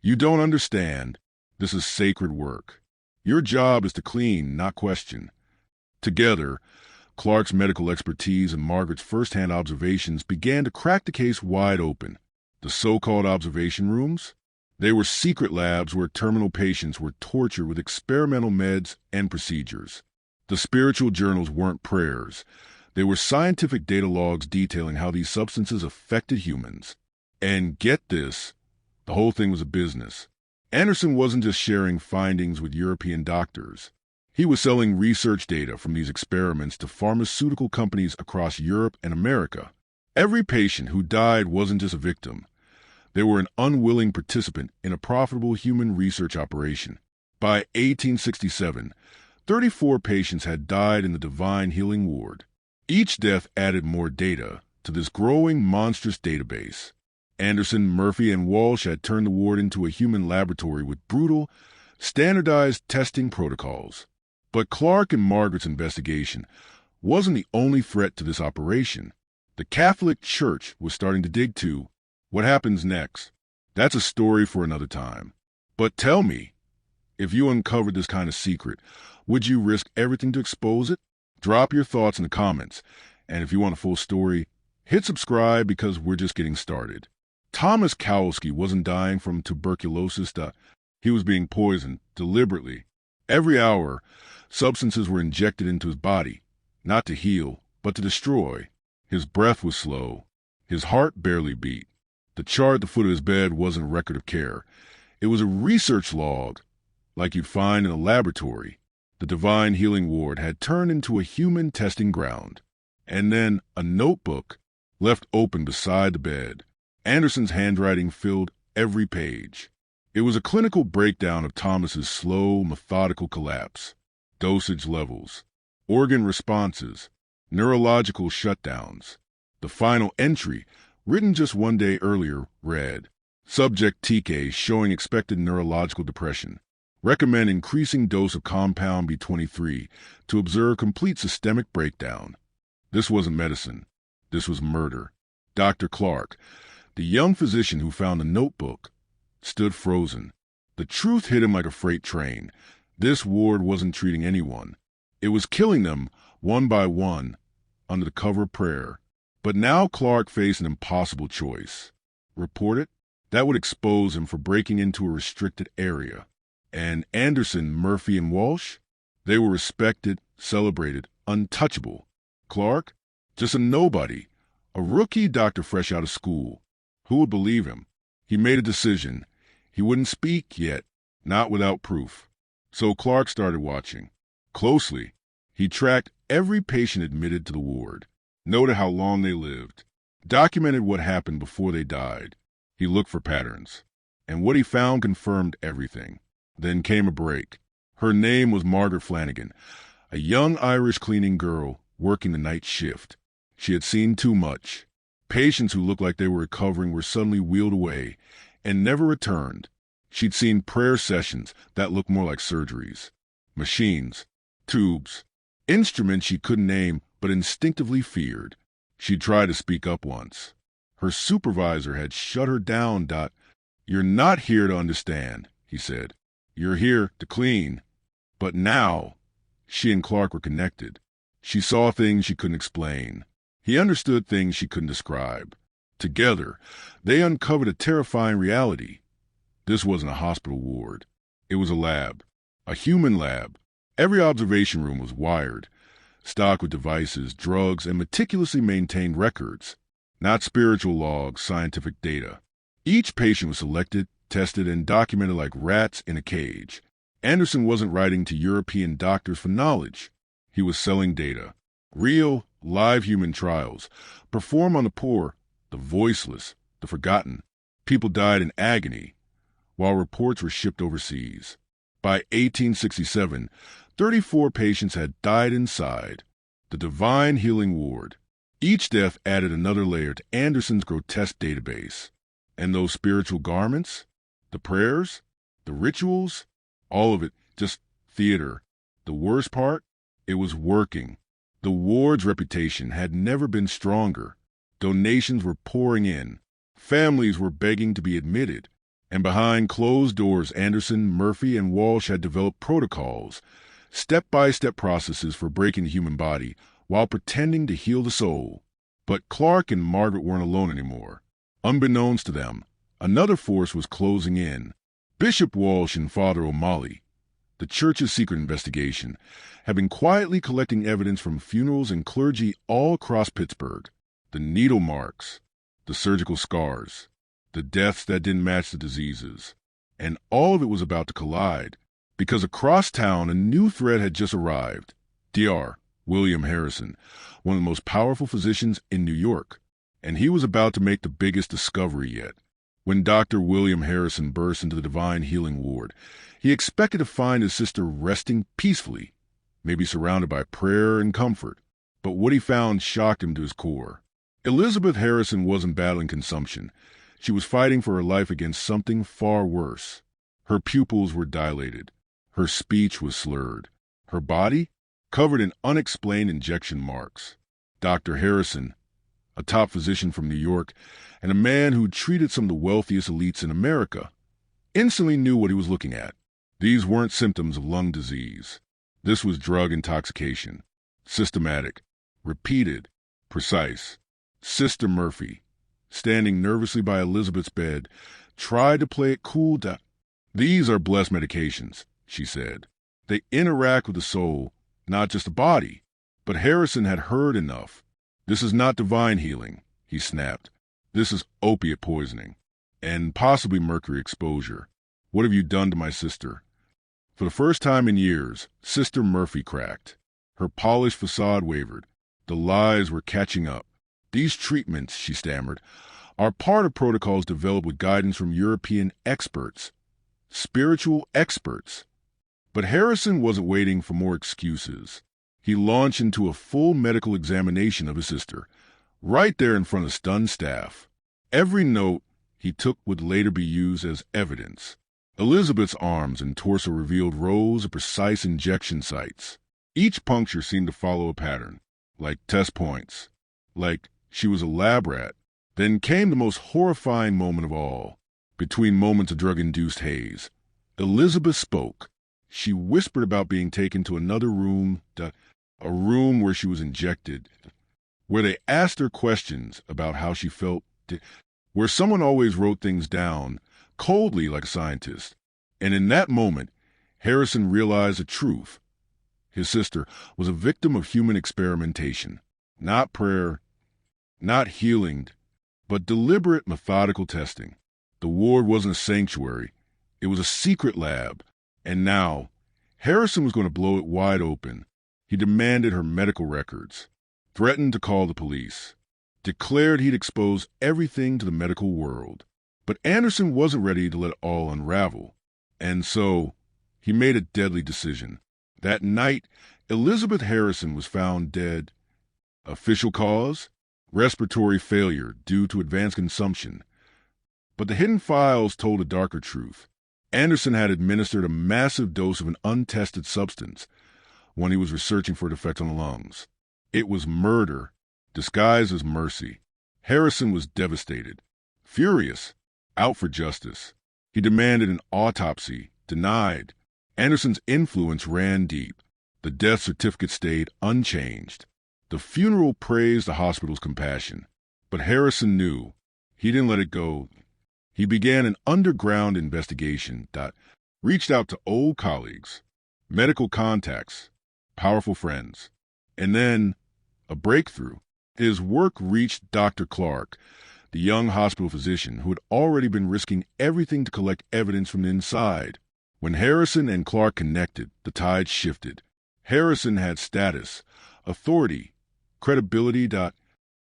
"You don't understand. This is sacred work. Your job is to clean, not question." Together, Clark's medical expertise and Margaret's first-hand observations began to crack the case wide open. The so-called observation rooms? They were secret labs where terminal patients were tortured with experimental meds and procedures. The spiritual journals weren't prayers. They were scientific data logs detailing how these substances affected humans. And get this, the whole thing was a business. Anderson wasn't just sharing findings with European doctors. He was selling research data from these experiments to pharmaceutical companies across Europe and America. Every patient who died wasn't just a victim. They were an unwilling participant in a profitable human research operation. By 1867, 34 patients had died in the Divine Healing Ward. Each death added more data to this growing monstrous database. Anderson, Murphy, and Walsh had turned the ward into a human laboratory with brutal, standardized testing protocols. But Clark and Margaret's investigation wasn't the only threat to this operation. The Catholic Church was starting to dig too. What happens next? That's a story for another time. But tell me, if you uncovered this kind of secret, would you risk everything to expose it? Drop your thoughts in the comments. And if you want a full story, hit subscribe because we're just getting started. Thomas Kowalski wasn't dying from tuberculosis. He was being poisoned deliberately. Every hour, substances were injected into his body, not to heal, but to destroy. His breath was slow. His heart barely beat. The chart at the foot of his bed wasn't a record of care. It was a research log, like you'd find in a laboratory. The Divine Healing Ward had turned into a human testing ground. And then a notebook left open beside the bed. Anderson's handwriting filled every page. It was a clinical breakdown of Thomas's slow, methodical collapse. Dosage levels, organ responses, neurological shutdowns. The final entry, written just one day earlier, read, "Subject TK showing expected neurological depression. Recommend increasing dose of compound B23 to observe complete systemic breakdown." This wasn't medicine. This was murder. Dr. Clark, the young physician who found the notebook, stood frozen. The truth hit him like a freight train. This ward wasn't treating anyone. It was killing them one by one under the cover of prayer. But now Clark faced an impossible choice. Report it? That would expose him for breaking into a restricted area. And Anderson, Murphy, and Walsh? They were respected, celebrated, untouchable. Clark? Just a nobody. A rookie doctor fresh out of school. Who would believe him? He made a decision. He wouldn't speak yet, not without proof. So Clark started watching. Closely, he tracked every patient admitted to the ward, noted how long they lived, documented what happened before they died. He looked for patterns, and what he found confirmed everything. Then came a break. Her name was Margaret Flanagan, a young Irish cleaning girl working the night shift. She had seen too much. Patients who looked like they were recovering were suddenly wheeled away and never returned. She'd seen prayer sessions that looked more like surgeries. Machines, tubes, instruments she couldn't name but instinctively feared. She tried to speak up once. Her supervisor had shut her down. "You're not here to understand," he said. "You're here to clean." But now, she and Clark were connected. She saw things she couldn't explain. He understood things she couldn't describe. Together, they uncovered a terrifying reality. This wasn't a hospital ward. It was a lab, a human lab. Every observation room was wired, stocked with devices, drugs, and meticulously maintained records. Not spiritual logs, scientific data. Each patient was selected, tested, and documented like rats in a cage. Anderson wasn't writing to European doctors for knowledge. He was selling data. Real, live human trials, performed on the poor, the voiceless, the forgotten. People died in agony, while reports were shipped overseas. By 1867, 34 patients had died inside the divine healing ward. Each death added another layer to Anderson's grotesque database. And those spiritual garments, the prayers, the rituals, all of it just theater. The worst part? It was working. The ward's reputation had never been stronger. Donations were pouring in. Families were begging to be admitted. And behind closed doors, Anderson, Murphy, and Walsh had developed protocols, step-by-step processes for breaking the human body while pretending to heal the soul. But Clark and Margaret weren't alone anymore. Unbeknownst to them, another force was closing in. Bishop Walsh and Father O'Malley, the church's secret investigation, had been quietly collecting evidence from funerals and clergy all across Pittsburgh. The needle marks, the surgical scars, the deaths that didn't match the diseases. And all of it was about to collide, because across town a new threat had just arrived. Dr. William Harrison, one of the most powerful physicians in New York, and he was about to make the biggest discovery yet. When Dr. William Harrison burst into the divine healing ward, he expected to find his sister resting peacefully, maybe surrounded by prayer and comfort. But what he found shocked him to his core. Elizabeth Harrison wasn't battling consumption. She was fighting for her life against something far worse. Her pupils were dilated. Her speech was slurred. Her body covered in unexplained injection marks. Dr. Harrison, a top physician from New York, and a man who treated some of the wealthiest elites in America, instantly knew what he was looking at. These weren't symptoms of lung disease. This was drug intoxication. Systematic, repeated, precise. Sister Murphy, standing nervously by Elizabeth's bed, tried to play it cool down. These are blessed medications, she said. They interact with the soul, not just the body. But Harrison had heard enough. This is not divine healing, he snapped. This is opiate poisoning, and possibly mercury exposure. What have you done to my sister? For the first time in years, Sister Murphy cracked. Her polished facade wavered. The lies were catching up. These treatments, she stammered, are part of protocols developed with guidance from European experts, spiritual experts. But Harrison wasn't waiting for more excuses. He launched into a full medical examination of his sister, right there in front of stunned staff. Every note he took would later be used as evidence. Elizabeth's arms and torso revealed rows of precise injection sites. Each puncture seemed to follow a pattern, like test points, like she was a lab rat. Then came the most horrifying moment of all. Between moments of drug-induced haze, Elizabeth spoke. She whispered about being taken to another room, a room where she was injected, where they asked her questions about how she felt, where someone always wrote things down, coldly like a scientist. And in that moment, Harrison realized the truth. His sister was a victim of human experimentation, not prayer, not healing, but deliberate, methodical testing. The ward wasn't a sanctuary. It was a secret lab. And now, Harrison was going to blow it wide open. He demanded her medical records, threatened to call the police, declared he'd expose everything to the medical world. But Anderson wasn't ready to let it all unravel. And so, he made a deadly decision. That night, Elizabeth Harrison was found dead. Official cause? Respiratory failure due to advanced consumption. But the hidden files told a darker truth. Anderson had administered a massive dose of an untested substance when he was researching for an effect on the lungs. It was murder, disguised as mercy. Harrison was devastated, furious, out for justice. He demanded an autopsy, denied. Anderson's influence ran deep. The death certificate stayed unchanged. The funeral praised the hospital's compassion. But Harrison knew. He didn't let it go. He began an underground investigation that reached out to old colleagues, medical contacts, powerful friends. And then, a breakthrough. His work reached Dr. Clark, the young hospital physician who had already been risking everything to collect evidence from the inside. When Harrison and Clark connected, the tide shifted. Harrison had status, authority, credibility.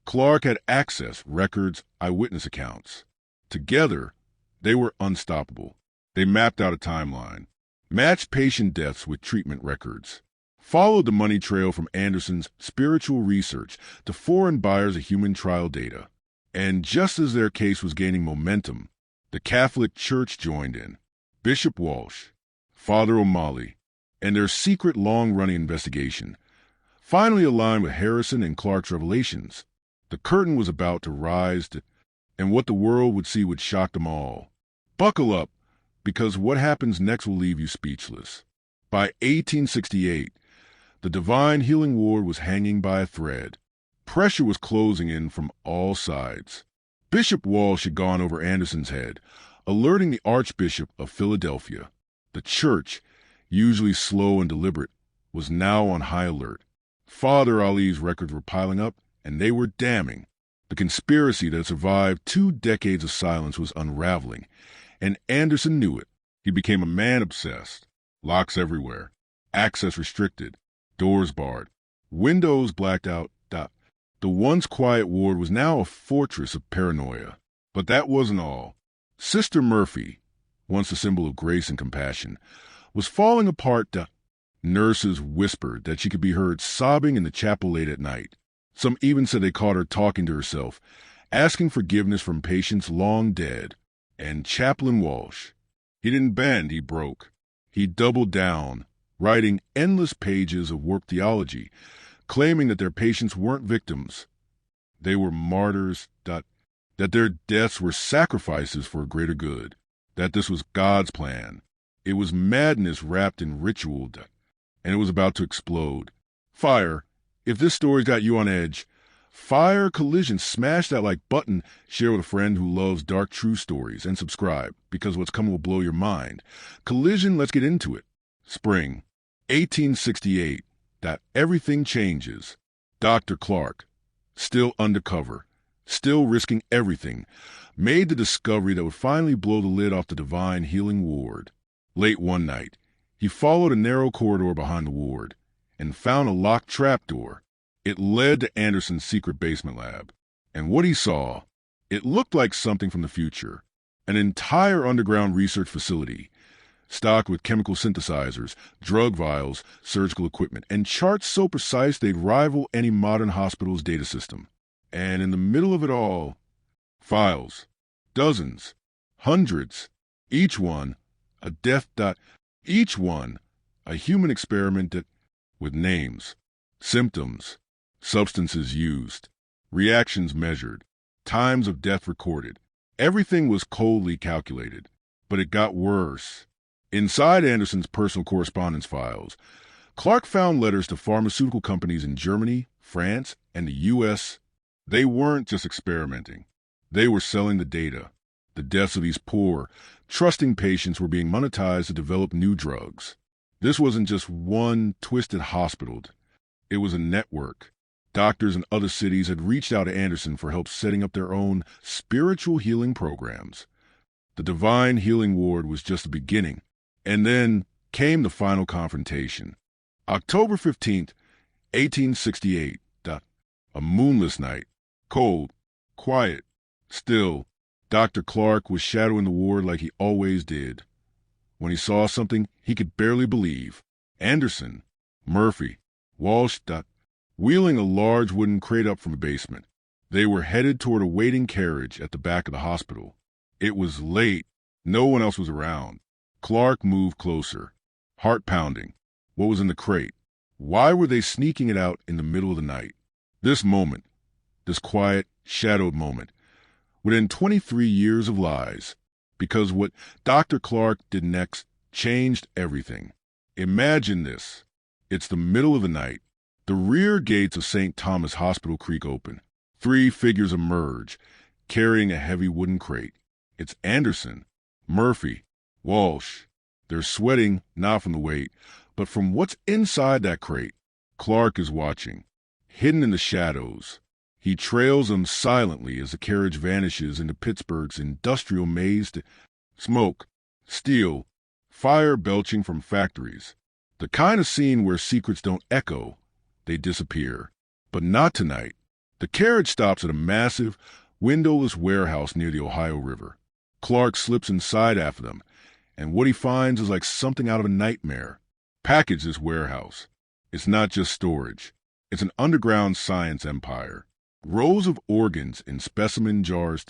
Clark had access, records, eyewitness accounts. Together, they were unstoppable. They mapped out a timeline, matched patient deaths with treatment records, followed the money trail from Anderson's spiritual research to foreign buyers of human trial data. And just as their case was gaining momentum, the Catholic Church joined in. Bishop Walsh, Father O'Malley, and their secret long-running investigation finally aligned with Harrison and Clark's revelations. The curtain was about to rise, and what the world would see would shock them all. Buckle up, because what happens next will leave you speechless. By 1868, the Divine Healing Ward was hanging by a thread. Pressure was closing in from all sides. Bishop Walsh had gone over Anderson's head, alerting the Archbishop of Philadelphia. The church, usually slow and deliberate, was now on high alert. Father Ali's records were piling up, and they were damning. The conspiracy that survived 2 decades of silence was unraveling, and Anderson knew it. He became a man obsessed. Locks everywhere, access restricted, doors barred, windows blacked out. The once quiet ward was now a fortress of paranoia. But that wasn't all. Sister Murphy, once a symbol of grace and compassion, was falling apart. Nurses whispered that she could be heard sobbing in the chapel late at night. Some even said they caught her talking to herself, asking forgiveness from patients long dead. And Chaplain Walsh, he didn't bend, he broke. He doubled down, writing endless pages of warped theology, claiming that their patients weren't victims. They were martyrs, that their deaths were sacrifices for a greater good, that this was God's plan. It was madness wrapped in ritual, and it was about to explode. Fire, if this story's got you on edge, fire collision, smash that like button, share with a friend who loves dark true stories, and subscribe, because what's coming will blow your mind. Collision, let's get into it. Spring, 1868. Everything changes. Dr. Clark, still undercover, still risking everything, made the discovery that would finally blow the lid off the Divine Healing Ward. Late one night, he followed a narrow corridor behind the ward and found a locked trapdoor. It led to Anderson's secret basement lab. And what he saw, it looked like something from the future. An entire underground research facility, stocked with chemical synthesizers, drug vials, surgical equipment, and charts so precise they'd rival any modern hospital's data system. And in the middle of it all, files. Dozens. Hundreds. Each one a death. Each one a human experiment with names, symptoms, substances used, reactions measured, times of death recorded. Everything was coldly calculated. But it got worse. Inside Anderson's personal correspondence files, Clark found letters to pharmaceutical companies in Germany, France, and the U.S. They weren't just experimenting. They were selling the data. The deaths of these poor, trusting patients were being monetized to develop new drugs. This wasn't just one twisted hospital. It was a network. Doctors in other cities had reached out to Anderson for help setting up their own spiritual healing programs. The Divine Healing Ward was just the beginning. And then came the final confrontation. October 15th, 1868. A moonless night. Cold. Quiet. Still. Dr. Clark was shadowing the ward like he always did. When he saw something he could barely believe. Anderson, Murphy, Walsh, wheeling a large wooden crate up from the basement. They were headed toward a waiting carriage at the back of the hospital. It was late. No one else was around. Clark moved closer, heart pounding. What was in the crate? Why were they sneaking it out in the middle of the night? This moment, this quiet, shadowed moment, would end 23 years of lies, because what Dr. Clark did next changed everything. Imagine this. It's the middle of the night. The rear gates of St. Thomas Hospital creak open. 3 figures emerge, carrying a heavy wooden crate. It's Anderson, Murphy, Walsh. They're sweating, not from the weight, but from what's inside that crate. Clark is watching, hidden in the shadows. He trails them silently as the carriage vanishes into Pittsburgh's industrial maze. Smoke, steel, fire belching from factories. The kind of scene where secrets don't echo, they disappear. But not tonight. The carriage stops at a massive, windowless warehouse near the Ohio River. Clark slips inside after them, and what he finds is like something out of a nightmare. Package this warehouse. It's not just storage. It's an underground science empire. Rows of organs in specimen jars,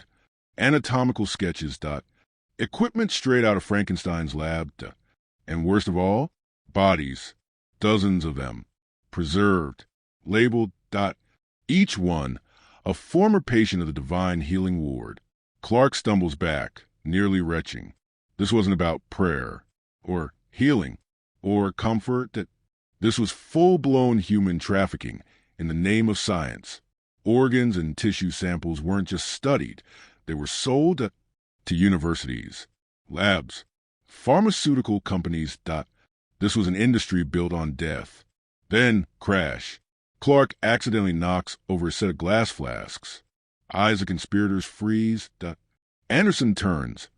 anatomical sketches, equipment straight out of Frankenstein's lab, and worst of all, bodies, dozens of them, preserved, labeled, each one a former patient of the Divine Healing Ward. Clark stumbles back, nearly retching. This wasn't about prayer, or healing, or comfort. This was full-blown human trafficking in the name of science. Organs and tissue samples weren't just studied, they were sold to universities, labs, pharmaceutical companies. This was an industry built on death. Then, crash. Clark accidentally knocks over a set of glass flasks. Eyes of conspirators freeze. Anderson turns,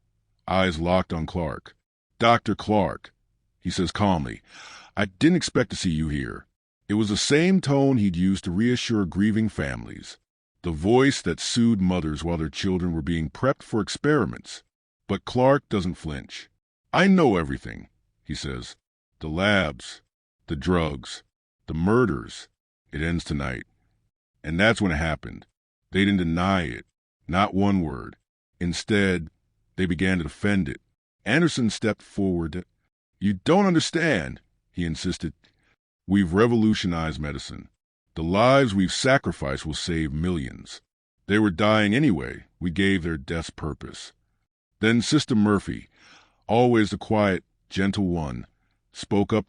eyes locked on Clark. "Dr. Clark," he says calmly, "I didn't expect to see you here." It was the same tone he'd used to reassure grieving families, the voice that soothed mothers while their children were being prepped for experiments. But Clark doesn't flinch. "I know everything," he says. "The labs, the drugs, the murders. It ends tonight." And that's when it happened. They didn't deny it, not one word. Instead, they began to defend it. Anderson stepped forward. "You don't understand," he insisted. "We've revolutionized medicine. The lives we've sacrificed will save millions. They were dying anyway. We gave their deaths purpose." Then Sister Murphy, always the quiet, gentle one, spoke up.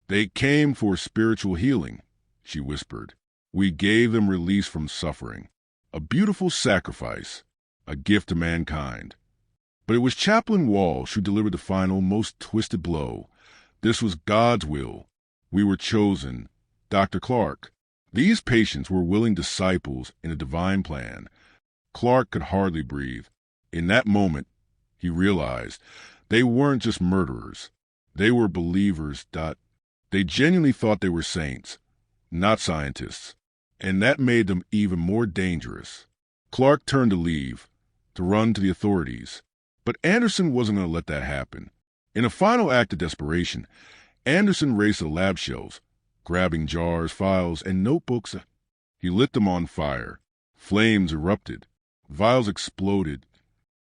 "They came for spiritual healing," she whispered. "We gave them release from suffering. A beautiful sacrifice, a gift to mankind." But it was Chaplain Walsh who delivered the final, most twisted blow. This was God's will. We were chosen. Dr. Clark. These patients were willing disciples in a divine plan. Clark could hardly breathe. In that moment, he realized they weren't just murderers. They were believers. They genuinely thought they were saints, not scientists. And that made them even more dangerous. Clark turned to leave, to run to the authorities. But Anderson wasn't going to let that happen. In a final act of desperation, Anderson raced to the lab shelves, grabbing jars, files, and notebooks. He lit them on fire. Flames erupted. Vials exploded.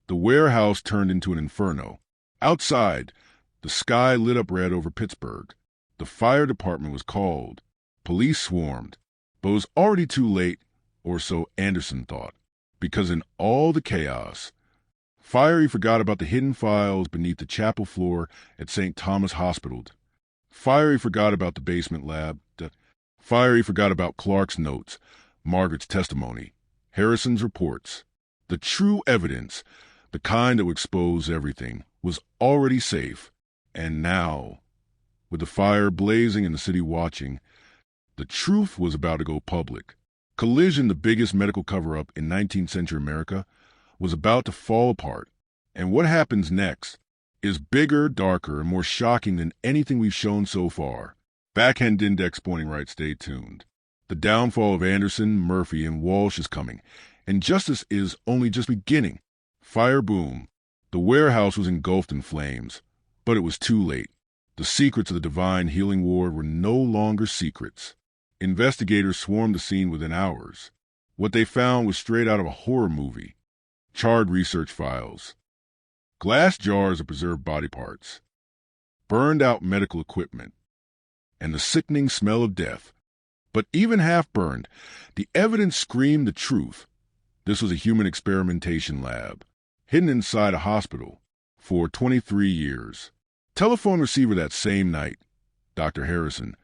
The warehouse turned into an inferno. Outside, the sky lit up red over Pittsburgh. The fire department was called. Police swarmed. But it was already too late, or so Anderson thought, because in all the chaos, Fiery forgot about the hidden files beneath the chapel floor at St. Thomas Hospital. Fiery forgot about the basement lab. Fiery forgot about Clark's notes, Margaret's testimony, Harrison's reports. The true evidence, the kind that would expose everything, was already safe. And now, with the fire blazing and the city watching, the truth was about to go public. Collision, the biggest medical cover-up in 19th century America, was about to fall apart. And what happens next is bigger, darker, and more shocking than anything we've shown so far. Backhand index pointing right, stay tuned. The downfall of Anderson, Murphy, and Walsh is coming, and justice is only just beginning. Fire boom. The warehouse was engulfed in flames, but it was too late. The secrets of the Divine Healing Ward were no longer secrets. Investigators swarmed the scene within hours. What they found was straight out of a horror movie. Charred research files, glass jars of preserved body parts, burned out medical equipment, and the sickening smell of death. But even half-burned, the evidence screamed the truth. This was a human experimentation lab, hidden inside a hospital for 23 years. Telephone receiver that same night, Dr. Harrison,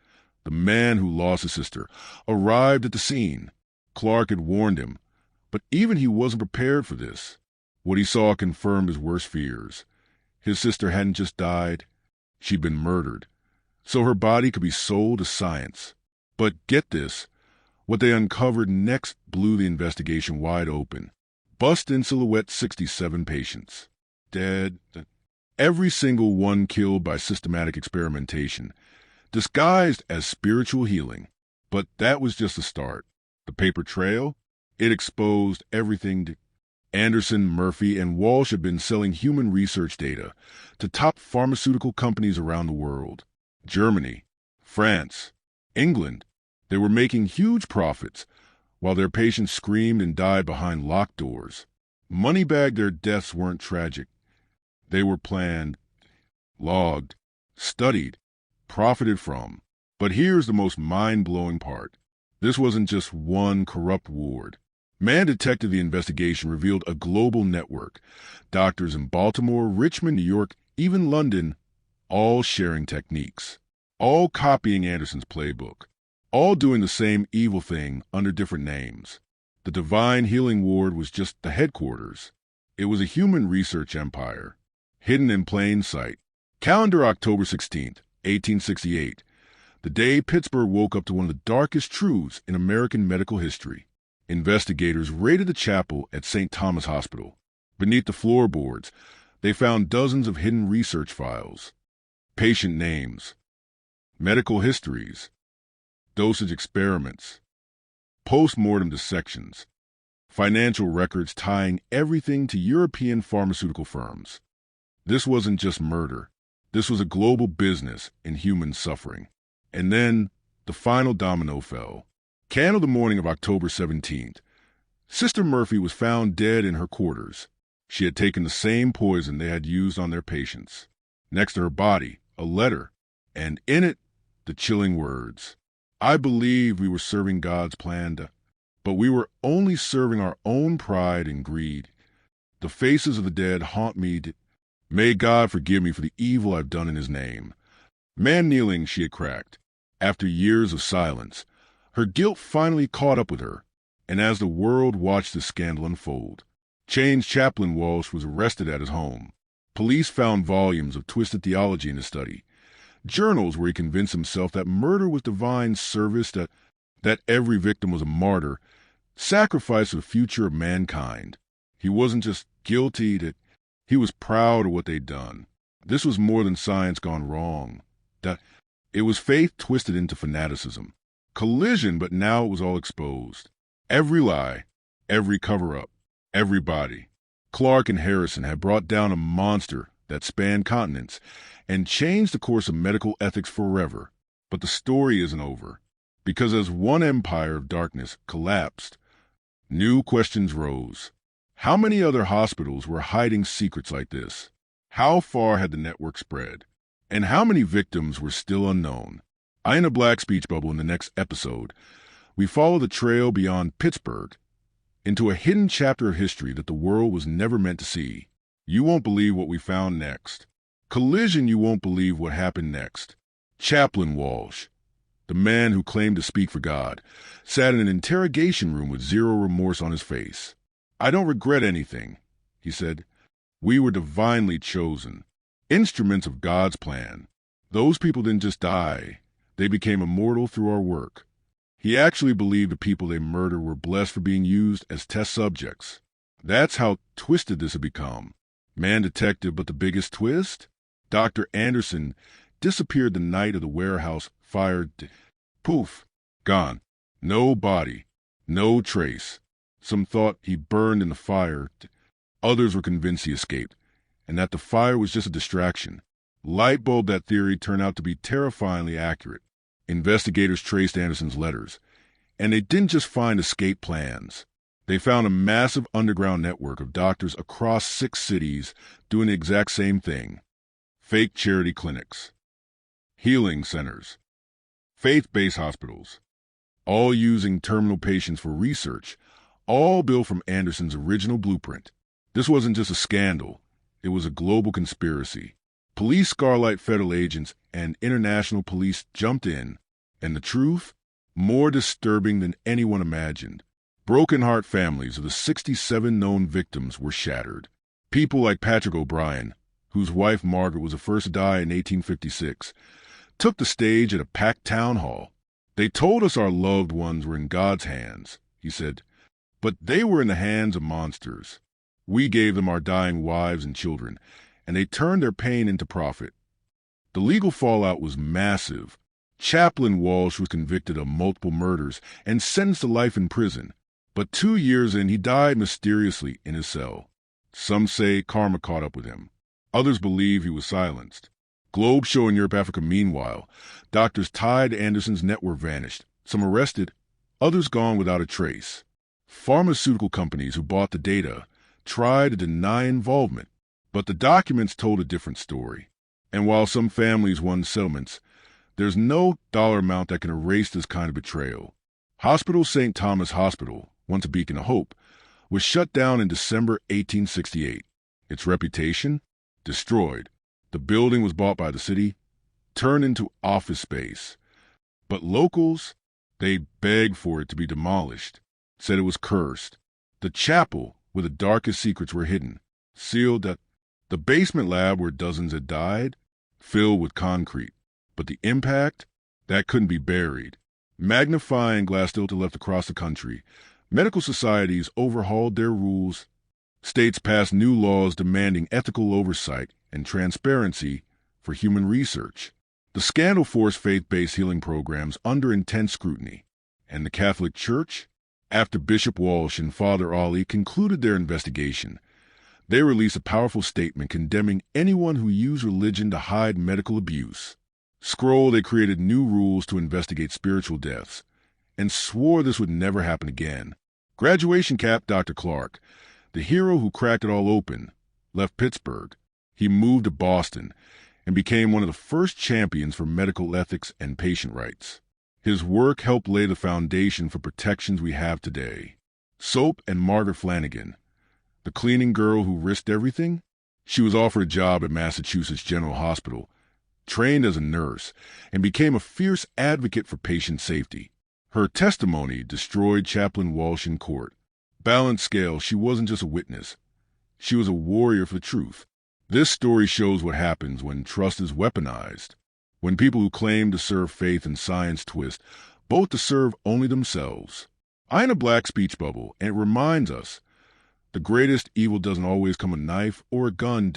the man who lost his sister, arrived at the scene. Clark had warned him, but even he wasn't prepared for this. What he saw confirmed his worst fears. His sister hadn't just died, she'd been murdered, so her body could be sold to science. But get this, what they uncovered next blew the investigation wide open. Bust in silhouette 67 patients. Dead. Every single one killed by systematic experimentation, disguised as spiritual healing. But that was just the start. The paper trail? It exposed everything. Anderson, Murphy, and Walsh had been selling human research data to top pharmaceutical companies around the world. Germany, France, England. They were making huge profits while their patients screamed and died behind locked doors. Moneybagged, their deaths weren't tragic. They were planned, logged, studied, profited from. But here's the most mind-blowing part. This wasn't just one corrupt ward. Man detected the investigation revealed a global network. Doctors in Baltimore, Richmond, New York, even London, all sharing techniques, all copying Anderson's playbook, all doing the same evil thing under different names. The Divine Healing Ward was just the headquarters. It was a human research empire, hidden in plain sight. Calendar October 16th, 1868, the day Pittsburgh woke up to one of the darkest truths in American medical history. Investigators raided the chapel at St. Thomas Hospital. Beneath the floorboards, they found dozens of hidden research files, patient names, medical histories, dosage experiments, post-mortem dissections, financial records tying everything to European pharmaceutical firms. This wasn't just murder. This was a global business in human suffering. And then the final domino fell. Candle the morning of October 17th. Sister Murphy was found dead in her quarters. She had taken the same poison they had used on their patients. Next to her body, a letter, and in it, the chilling words, "I believe we were serving God's plan, but we were only serving our own pride and greed. The faces of the dead haunt me. May God forgive me for the evil I've done in his name." Man kneeling, she had cracked. After years of silence, her guilt finally caught up with her, and as the world watched the scandal unfold, Chain's chaplain Walsh was arrested at his home. Police found volumes of twisted theology in his study, journals where he convinced himself that murder was divine service, that every victim was a martyr, sacrifice for the future of mankind. He wasn't just guilty, that he was proud of what they'd done. This was more than science gone wrong. That it was faith twisted into fanaticism. Collision, but now it was all exposed. Every lie, every cover-up, everybody. Clark and Harrison had brought down a monster that spanned continents and changed the course of medical ethics forever. But the story isn't over, because as one empire of darkness collapsed, new questions rose. How many other hospitals were hiding secrets like this? How far had the network spread? And how many victims were still unknown? In a Black Speech Bubble in the next episode, we follow the trail beyond Pittsburgh into a hidden chapter of history that the world was never meant to see. You won't believe what we found next. Collision, you won't believe what happened next. Chaplain Walsh, the man who claimed to speak for God, sat in an interrogation room with zero remorse on his face. "I don't regret anything," he said. "We were divinely chosen, instruments of God's plan. Those people didn't just die. They became immortal through our work." He actually believed the people they murdered were blessed for being used as test subjects. That's how twisted this had become. Man detective, but the biggest twist? Dr. Anderson disappeared the night of the warehouse fire. Poof, gone. No body, no trace. Some thought he burned in the fire. Others were convinced he escaped, and that the fire was just a distraction. Light bulb, that theory turned out to be terrifyingly accurate. Investigators traced Anderson's letters, and they didn't just find escape plans. They found a massive underground network of doctors across 6 cities doing the exact same thing. Fake charity clinics, healing centers, faith-based hospitals, all using terminal patients for research, all built from Anderson's original blueprint. This wasn't just a scandal. It was a global conspiracy. Police, Scarlet federal agents, and international police jumped in, and the truth? More disturbing than anyone imagined. Broken heart families of the 67 known victims were shattered. People like Patrick O'Brien, whose wife Margaret was the first to die in 1856, took the stage at a packed town hall. "They told us our loved ones were in God's hands," he said, "but they were in the hands of monsters. We gave them our dying wives and children, and they turned their pain into profit. The legal fallout was massive. Chaplain Walsh was convicted of multiple murders and sentenced to life in prison, but 2 years in, he died mysteriously in his cell. Some say karma caught up with him. Others believe he was silenced. Globe show in Europe, Africa, meanwhile, doctors tied to Anderson's network vanished, some arrested, others gone without a trace. Pharmaceutical companies who bought the data tried to deny involvement, but the documents told a different story. And while some families won settlements, there's no dollar amount that can erase this kind of betrayal. Hospital St. Thomas Hospital, once a beacon of hope, was shut down in December 1868. Its reputation? Destroyed. The building was bought by the city, turned into office space. But locals, they begged for it to be demolished, said it was cursed. The chapel, where the darkest secrets were hidden, sealed that the basement lab where dozens had died, filled with concrete. But the impact? That couldn't be buried. Magnifying glass still to left across the country, medical societies overhauled their rules. States passed new laws demanding ethical oversight and transparency for human research. The scandal forced faith-based healing programs under intense scrutiny. And the Catholic Church? After Bishop Walsh and Father Ali concluded their investigation, they released a powerful statement condemning anyone who used religion to hide medical abuse. Scroll, they created new rules to investigate spiritual deaths and swore this would never happen again. Graduation cap Dr. Clark, the hero who cracked it all open, left Pittsburgh. He moved to Boston and became one of the first champions for medical ethics and patient rights. His work helped lay the foundation for protections we have today. Soap and Margaret Flanagan, the cleaning girl who risked everything. She was offered a job at Massachusetts General Hospital, trained as a nurse, and became a fierce advocate for patient safety. Her testimony destroyed Chaplain Walsh in court. Balanced scale, she wasn't just a witness. She was a warrior for truth. This story shows what happens when trust is weaponized, when people who claim to serve faith and science twist both to serve only themselves. I'm in a black speech bubble, and it reminds us the greatest evil doesn't always come with a knife or a gun.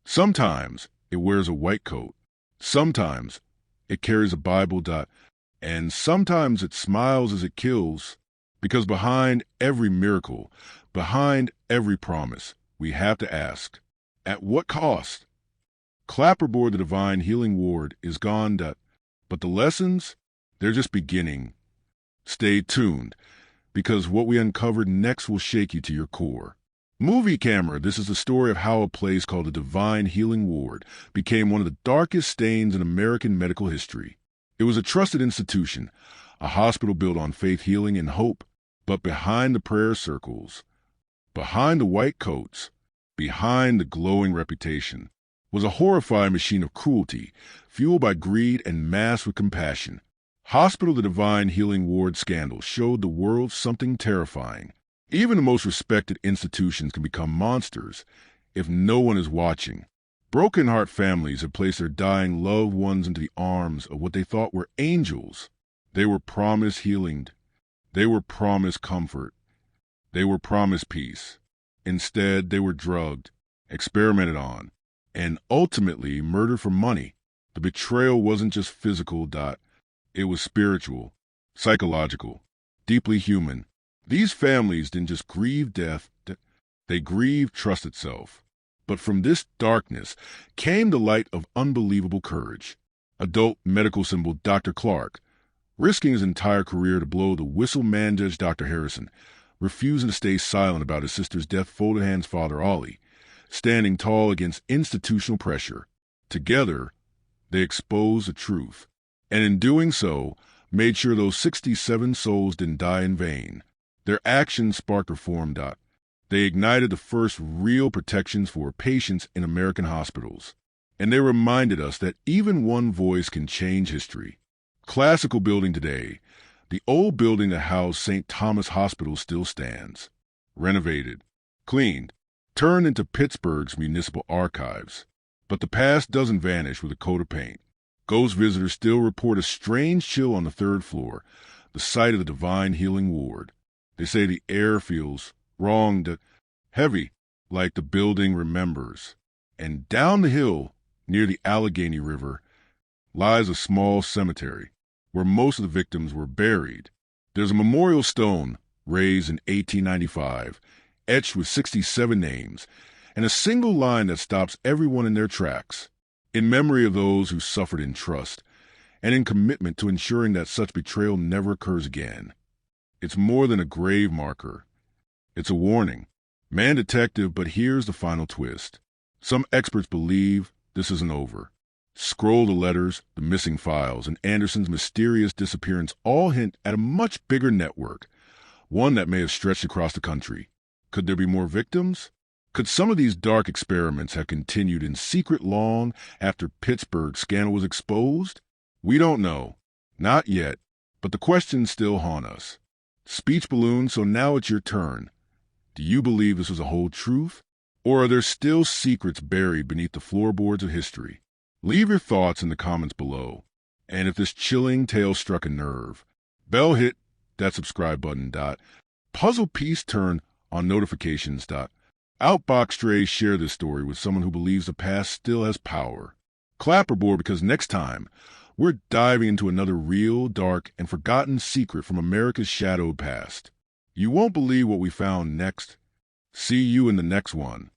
Sometimes it wears a white coat. Sometimes it carries a Bible. And sometimes it smiles as it kills. Because behind every miracle, behind every promise, we have to ask, at what cost? Clapperboard, the divine healing ward, is gone. But the lessons, they're just beginning. Stay tuned, because what we uncovered next will shake you to your core. Movie camera, this is the story of how a place called the Divine Healing Ward became one of the darkest stains in American medical history. It was a trusted institution, a hospital built on faith, healing, and hope. But behind the prayer circles, behind the white coats, behind the glowing reputation, was a horrifying machine of cruelty, fueled by greed and masked with compassion. Hospital the Divine Healing Ward scandal showed the world something terrifying. Even the most respected institutions can become monsters if no one is watching. Broken heart families have placed their dying loved ones into the arms of what they thought were angels. They were promised healing. They were promised comfort. They were promised peace. Instead, they were drugged, experimented on, and ultimately murdered for money. The betrayal wasn't just physical. It was spiritual, psychological, deeply human. These families didn't just grieve death, they grieved trust itself. But from this darkness came the light of unbelievable courage. Adult medical symbol Dr. Clark, risking his entire career to blow the whistle, man Judge Dr. Harrison, refusing to stay silent about his sister's death, folded hands Father Ali, standing tall against institutional pressure. Together, they exposed the truth, and in doing so, made sure those 67 souls didn't die in vain. Their actions sparked reform. They ignited the first real protections for patients in American hospitals, and they reminded us that even one voice can change history. Classical building today, the old building that housed St. Thomas Hospital still stands. Renovated, cleaned, turned into Pittsburgh's municipal archives. But the past doesn't vanish with a coat of paint. Ghost visitors still report a strange chill on the 3rd floor, the site of the Divine Healing Ward. They say the air feels wrong, heavy, like the building remembers. And down the hill, near the Allegheny River, lies a small cemetery where most of the victims were buried. There's a memorial stone raised in 1895, etched with 67 names, and a single line that stops everyone in their tracks, in memory of those who suffered in trust, and in commitment to ensuring that such betrayal never occurs again. It's more than a grave marker. It's a warning. Man detective, but here's the final twist. Some experts believe this isn't over. Scroll the letters, the missing files, and Anderson's mysterious disappearance all hint at a much bigger network, one that may have stretched across the country. Could there be more victims? Could some of these dark experiments have continued in secret long after Pittsburgh's scandal was exposed? We don't know. Not yet, but the questions still haunt us. Speech balloon, so now it's your turn. Do you believe this was a whole truth? Or are there still secrets buried beneath the floorboards of history? Leave your thoughts in the comments below. And if this chilling tale struck a nerve, bell hit that subscribe button. Puzzle piece turn on notifications. Outbox strays share this story with someone who believes the past still has power. Clapperboard, because next time we're diving into another real, dark, and forgotten secret from America's shadowed past. You won't believe what we found next. See you in the next one.